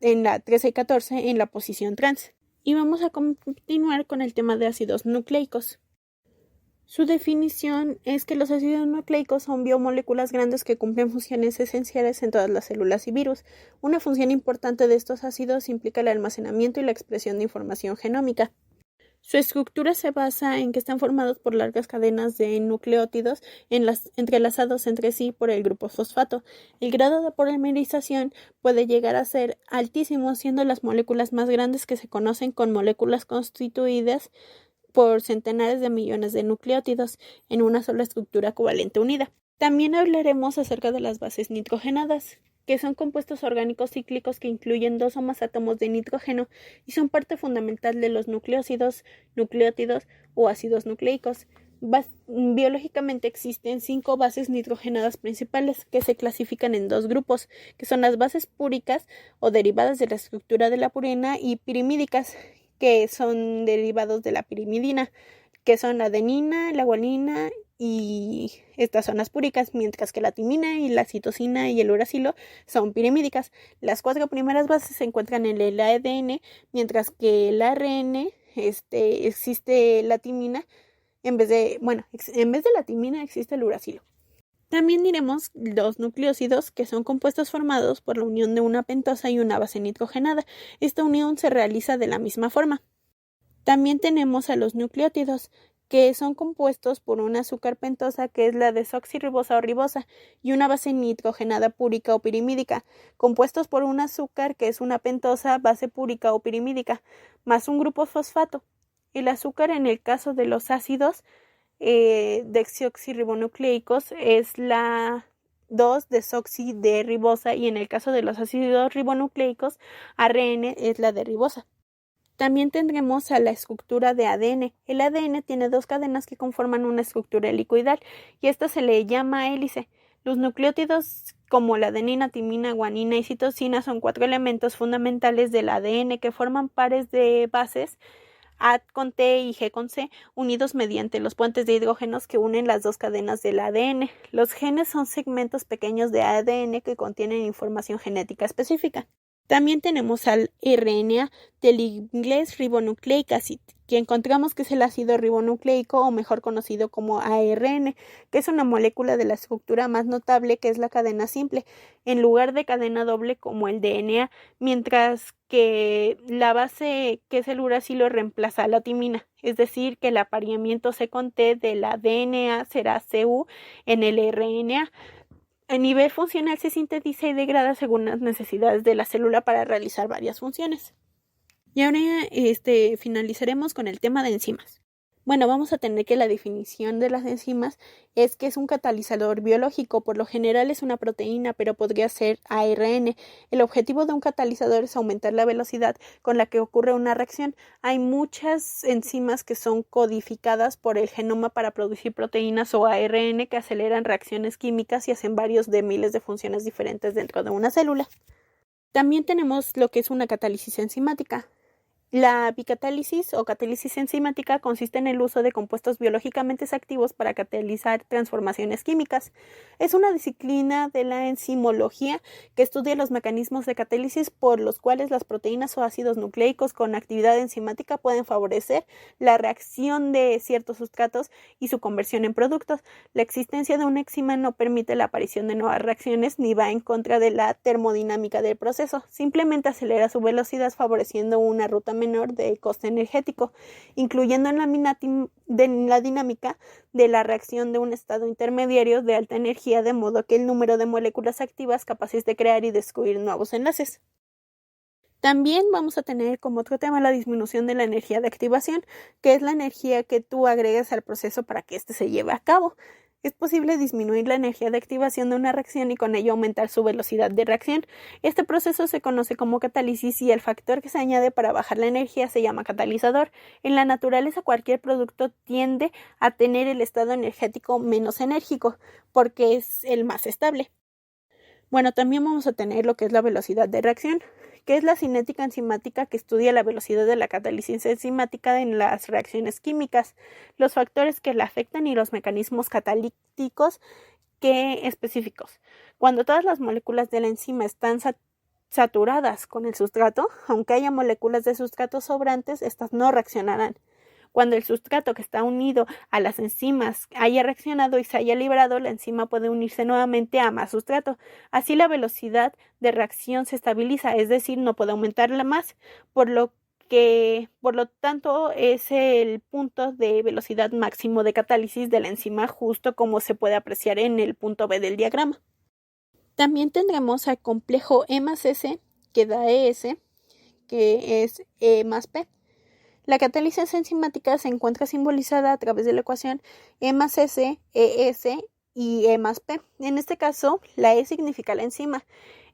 en la 13 y 14 en la posición trans. Y vamos a continuar con el tema de ácidos nucleicos. Su definición es que los ácidos nucleicos son biomoléculas grandes que cumplen funciones esenciales en todas las células y virus. Una función importante de estos ácidos implica el almacenamiento y la expresión de información genómica. Su estructura se basa en que están formados por largas cadenas de nucleótidos entrelazados entre sí por el grupo fosfato. El grado de polimerización puede llegar a ser altísimo, siendo las moléculas más grandes que se conocen con moléculas constituidas por centenares de millones de nucleótidos en una sola estructura covalente unida. También hablaremos acerca de las bases nitrogenadas, que son compuestos orgánicos cíclicos que incluyen 2 o más átomos de nitrógeno y son parte fundamental de los nucleósidos, nucleótidos o ácidos nucleicos. Biológicamente existen 5 bases nitrogenadas principales que se clasifican en 2 grupos, que son las bases púricas o derivadas de la estructura de la purina y pirimídicas, que son derivados de la pirimidina, que son la adenina, la guanina y estas son las púricas, mientras que la timina y la citosina y el uracilo son pirimídicas. Las 4 primeras bases se encuentran en el ADN, mientras que el ARN existe la timina. En vez de la timina existe el uracilo. También diremos los nucleósidos, que son compuestos formados por la unión de una pentosa y una base nitrogenada. Esta unión se realiza de la misma forma. También tenemos a los nucleótidos, que son compuestos por un azúcar pentosa, que es la desoxirribosa o ribosa, y una base nitrogenada púrica o pirimídica, compuestos por un azúcar, que es una pentosa, base púrica o pirimídica, más un grupo fosfato. El azúcar en el caso de los ácidos desoxirribonucleicos es la 2-desoxi-D-ribosa y en el caso de los ácidos ribonucleicos ARN es la D-ribosa. También tendremos a la estructura de ADN. El ADN tiene 2 cadenas que conforman una estructura helicoidal y esta se le llama hélice. Los nucleótidos como la adenina, timina, guanina y citosina son 4 elementos fundamentales del ADN que forman pares de bases A con T y G con C, unidos mediante los puentes de hidrógenos que unen las 2 cadenas del ADN. Los genes son segmentos pequeños de ADN que contienen información genética específica. También tenemos al RNA, del inglés ribonucleic acid, que encontramos que es el ácido ribonucleico o mejor conocido como ARN, que es una molécula de la estructura más notable, que es la cadena simple, en lugar de cadena doble como el DNA, mientras que la base, que es el uracilo, reemplaza a la timina, es decir, que el apareamiento C con T de la DNA será CU en el RNA. A nivel funcional se sintetiza y degrada según las necesidades de la célula para realizar varias funciones. Y ahora finalizaremos con el tema de enzimas. Bueno, vamos a tener que la definición de las enzimas es que es un catalizador biológico. Por lo general es una proteína, pero podría ser ARN. El objetivo de un catalizador es aumentar la velocidad con la que ocurre una reacción. Hay muchas enzimas que son codificadas por el genoma para producir proteínas o ARN que aceleran reacciones químicas y hacen varios de miles de funciones diferentes dentro de una célula. También tenemos lo que es una catálisis enzimática. La bicatálisis o catálisis enzimática consiste en el uso de compuestos biológicamente activos para catalizar transformaciones químicas. Es una disciplina de la enzimología que estudia los mecanismos de catálisis por los cuales las proteínas o ácidos nucleicos con actividad enzimática pueden favorecer la reacción de ciertos sustratos y su conversión en productos. La existencia de una enzima no permite la aparición de nuevas reacciones ni va en contra de la termodinámica del proceso, simplemente acelera su velocidad favoreciendo una ruta menor de coste energético, incluyendo en la dinámica de la reacción de un estado intermediario de alta energía, de modo que el número de moléculas activas capaces de crear y descubrir nuevos enlaces. También vamos a tener como otro tema la disminución de la energía de activación, que es la energía que tú agregas al proceso para que éste se lleve a cabo. Es posible disminuir la energía de activación de una reacción y con ello aumentar su velocidad de reacción. Este proceso se conoce como catálisis y el factor que se añade para bajar la energía se llama catalizador. En la naturaleza cualquier producto tiende a tener el estado energético menos enérgico porque es el más estable. Bueno, también vamos a tener lo que es la velocidad de reacción, que es la cinética enzimática que estudia la velocidad de la catálisis enzimática en las reacciones químicas, los factores que la afectan y los mecanismos catalíticos específicos. Cuando todas las moléculas de la enzima están saturadas con el sustrato, aunque haya moléculas de sustrato sobrantes, estas no reaccionarán. Cuando el sustrato que está unido a las enzimas haya reaccionado y se haya liberado, la enzima puede unirse nuevamente a más sustrato. Así la velocidad de reacción se estabiliza, es decir, no puede aumentarla más, por lo tanto es el punto de velocidad máximo de catálisis de la enzima, justo como se puede apreciar en el punto B del diagrama. También tendremos al complejo E más S, que da ES, que es E más P. La catálisis enzimática se encuentra simbolizada a través de la ecuación E más S, ES y E más P. En este caso, la E significa la enzima.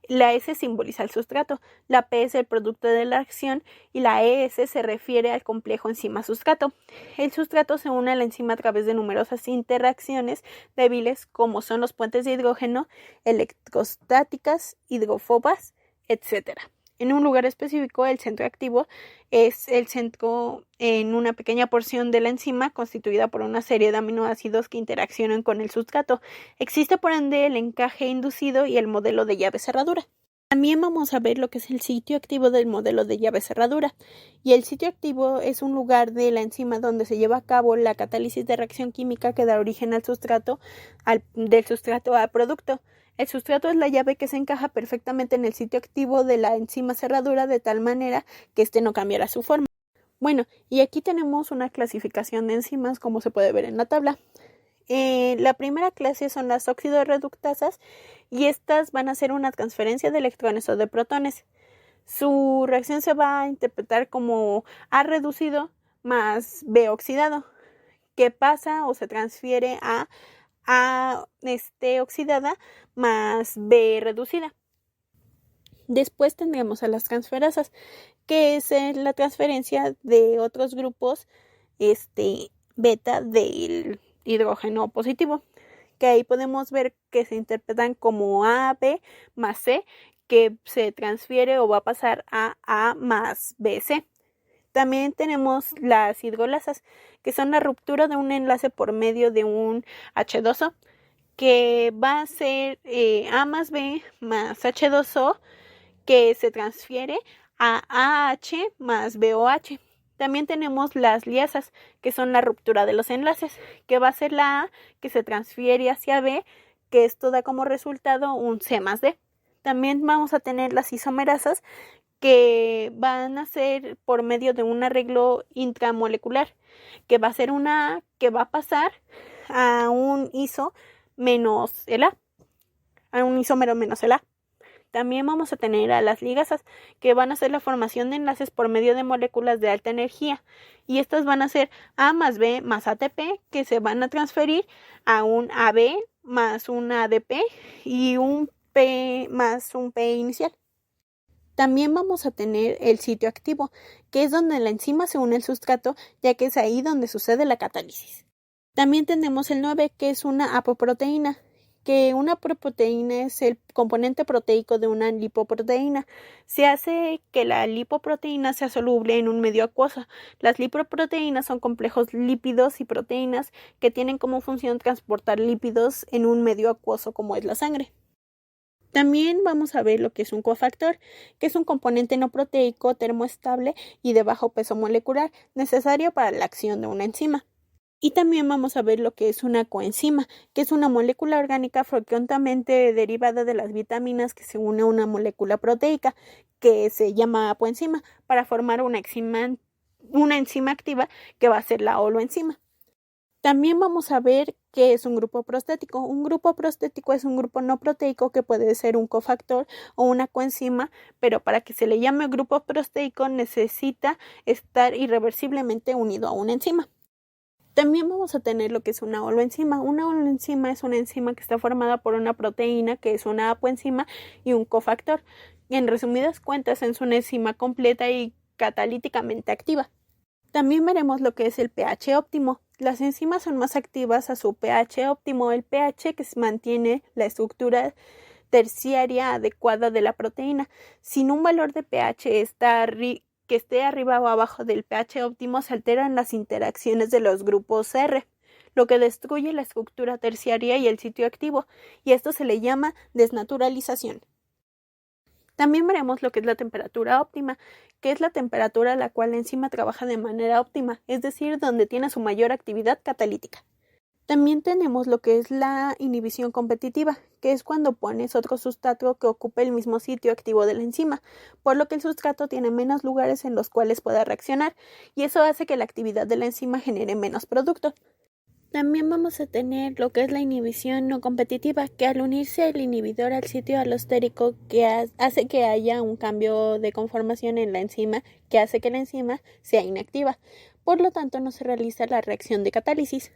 La S simboliza el sustrato, la P es el producto de la acción y la ES se refiere al complejo enzima-sustrato. El sustrato se une a la enzima a través de numerosas interacciones débiles como son los puentes de hidrógeno, electrostáticas, hidrófobas, etc. En un lugar específico, el centro activo es el centro en una pequeña porción de la enzima constituida por una serie de aminoácidos que interaccionan con el sustrato. Existe por ende el encaje inducido y el modelo de llave-cerradura. También vamos a ver lo que es el sitio activo del modelo de llave-cerradura. Y el sitio activo es un lugar de la enzima donde se lleva a cabo la catálisis de reacción química que da origen al sustrato, del sustrato al producto. El sustrato es la llave que se encaja perfectamente en el sitio activo de la enzima cerradura de tal manera que éste no cambiará su forma. Bueno, y aquí tenemos una clasificación de enzimas como se puede ver en la tabla. La primera clase son las oxidorreductasas y estas van a hacer una transferencia de electrones o de protones. Su reacción se va a interpretar como A reducido más B oxidado, que pasa o se transfiere a oxidada más B reducida. Después tendremos a las transferasas, que es la transferencia de otros grupos beta del hidrógeno positivo, que ahí podemos ver que se interpretan como AB más C, que se transfiere o va a pasar a A más BC. También tenemos las hidrolasas, que son la ruptura de un enlace por medio de un H2O, que va a ser A más B más H2O, que se transfiere a AH más BOH. También tenemos las liasas, que son la ruptura de los enlaces, que va a ser la A que se transfiere hacia B, que esto da como resultado un C más D. También vamos a tener las isomerasas, que van a ser por medio de un arreglo intramolecular, que va a ser una A que va a pasar a un iso menos el A, a un isómero menos el A. También vamos a tener a las ligasas, que van a hacer la formación de enlaces por medio de moléculas de alta energía, y estas van a ser A más B más ATP, que se van a transferir a un AB más un ADP y un P más un P inicial. También vamos a tener el sitio activo, que es donde la enzima se une al sustrato, ya que es ahí donde sucede la catálisis. También tenemos el 9, que es una apoproteína, que una apoproteína es el componente proteico de una lipoproteína. Se hace que la lipoproteína sea soluble en un medio acuoso. Las lipoproteínas son complejos lípidos y proteínas que tienen como función transportar lípidos en un medio acuoso como es la sangre. También vamos a ver lo que es un cofactor, que es un componente no proteico termoestable y de bajo peso molecular, necesario para la acción de una enzima. Y también vamos a ver lo que es una coenzima, que es una molécula orgánica frecuentemente derivada de las vitaminas que se une a una molécula proteica, que se llama apoenzima, para formar una enzima activa que va a ser la holoenzima. También vamos a ver qué es un grupo prostético. Un grupo prostético es un grupo no proteico que puede ser un cofactor o una coenzima, pero para que se le llame grupo prostéico necesita estar irreversiblemente unido a una enzima. También vamos a tener lo que es una holoenzima. Una holoenzima es una enzima que está formada por una proteína, que es una apoenzima, y un cofactor. En resumidas cuentas, es una enzima completa y catalíticamente activa. También veremos lo que es el pH óptimo. Las enzimas son más activas a su pH óptimo, el pH que mantiene la estructura terciaria adecuada de la proteína. Sin un valor de pH que esté arriba o abajo del pH óptimo, se alteran las interacciones de los grupos R, lo que destruye la estructura terciaria y el sitio activo, y esto se le llama desnaturalización. También veremos lo que es la temperatura óptima, que es la temperatura a la cual la enzima trabaja de manera óptima, es decir, donde tiene su mayor actividad catalítica. También tenemos lo que es la inhibición competitiva, que es cuando pones otro sustrato que ocupe el mismo sitio activo de la enzima, por lo que el sustrato tiene menos lugares en los cuales pueda reaccionar, y eso hace que la actividad de la enzima genere menos producto. También vamos a tener lo que es la inhibición no competitiva, que al unirse el inhibidor al sitio alostérico que hace que haya un cambio de conformación en la enzima que hace que la enzima sea inactiva. Por lo tanto, no se realiza la reacción de catálisis.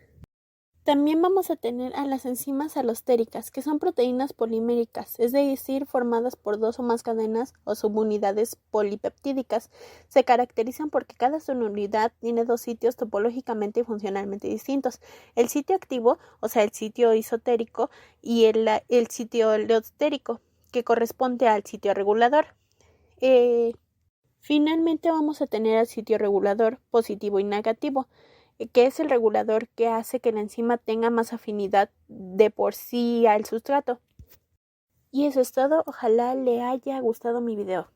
También vamos a tener a las enzimas alostéricas, que son proteínas poliméricas, es decir, formadas por dos o más cadenas o subunidades polipeptídicas. Se caracterizan porque cada subunidad tiene dos sitios topológicamente y funcionalmente distintos: el sitio activo, o sea, el sitio isotérico, y el sitio aleostérico, que corresponde al sitio regulador. Finalmente vamos a tener al sitio regulador positivo y negativo, que es el regulador que hace que la enzima tenga más afinidad de por sí al sustrato. Y eso es todo, ojalá le haya gustado mi video.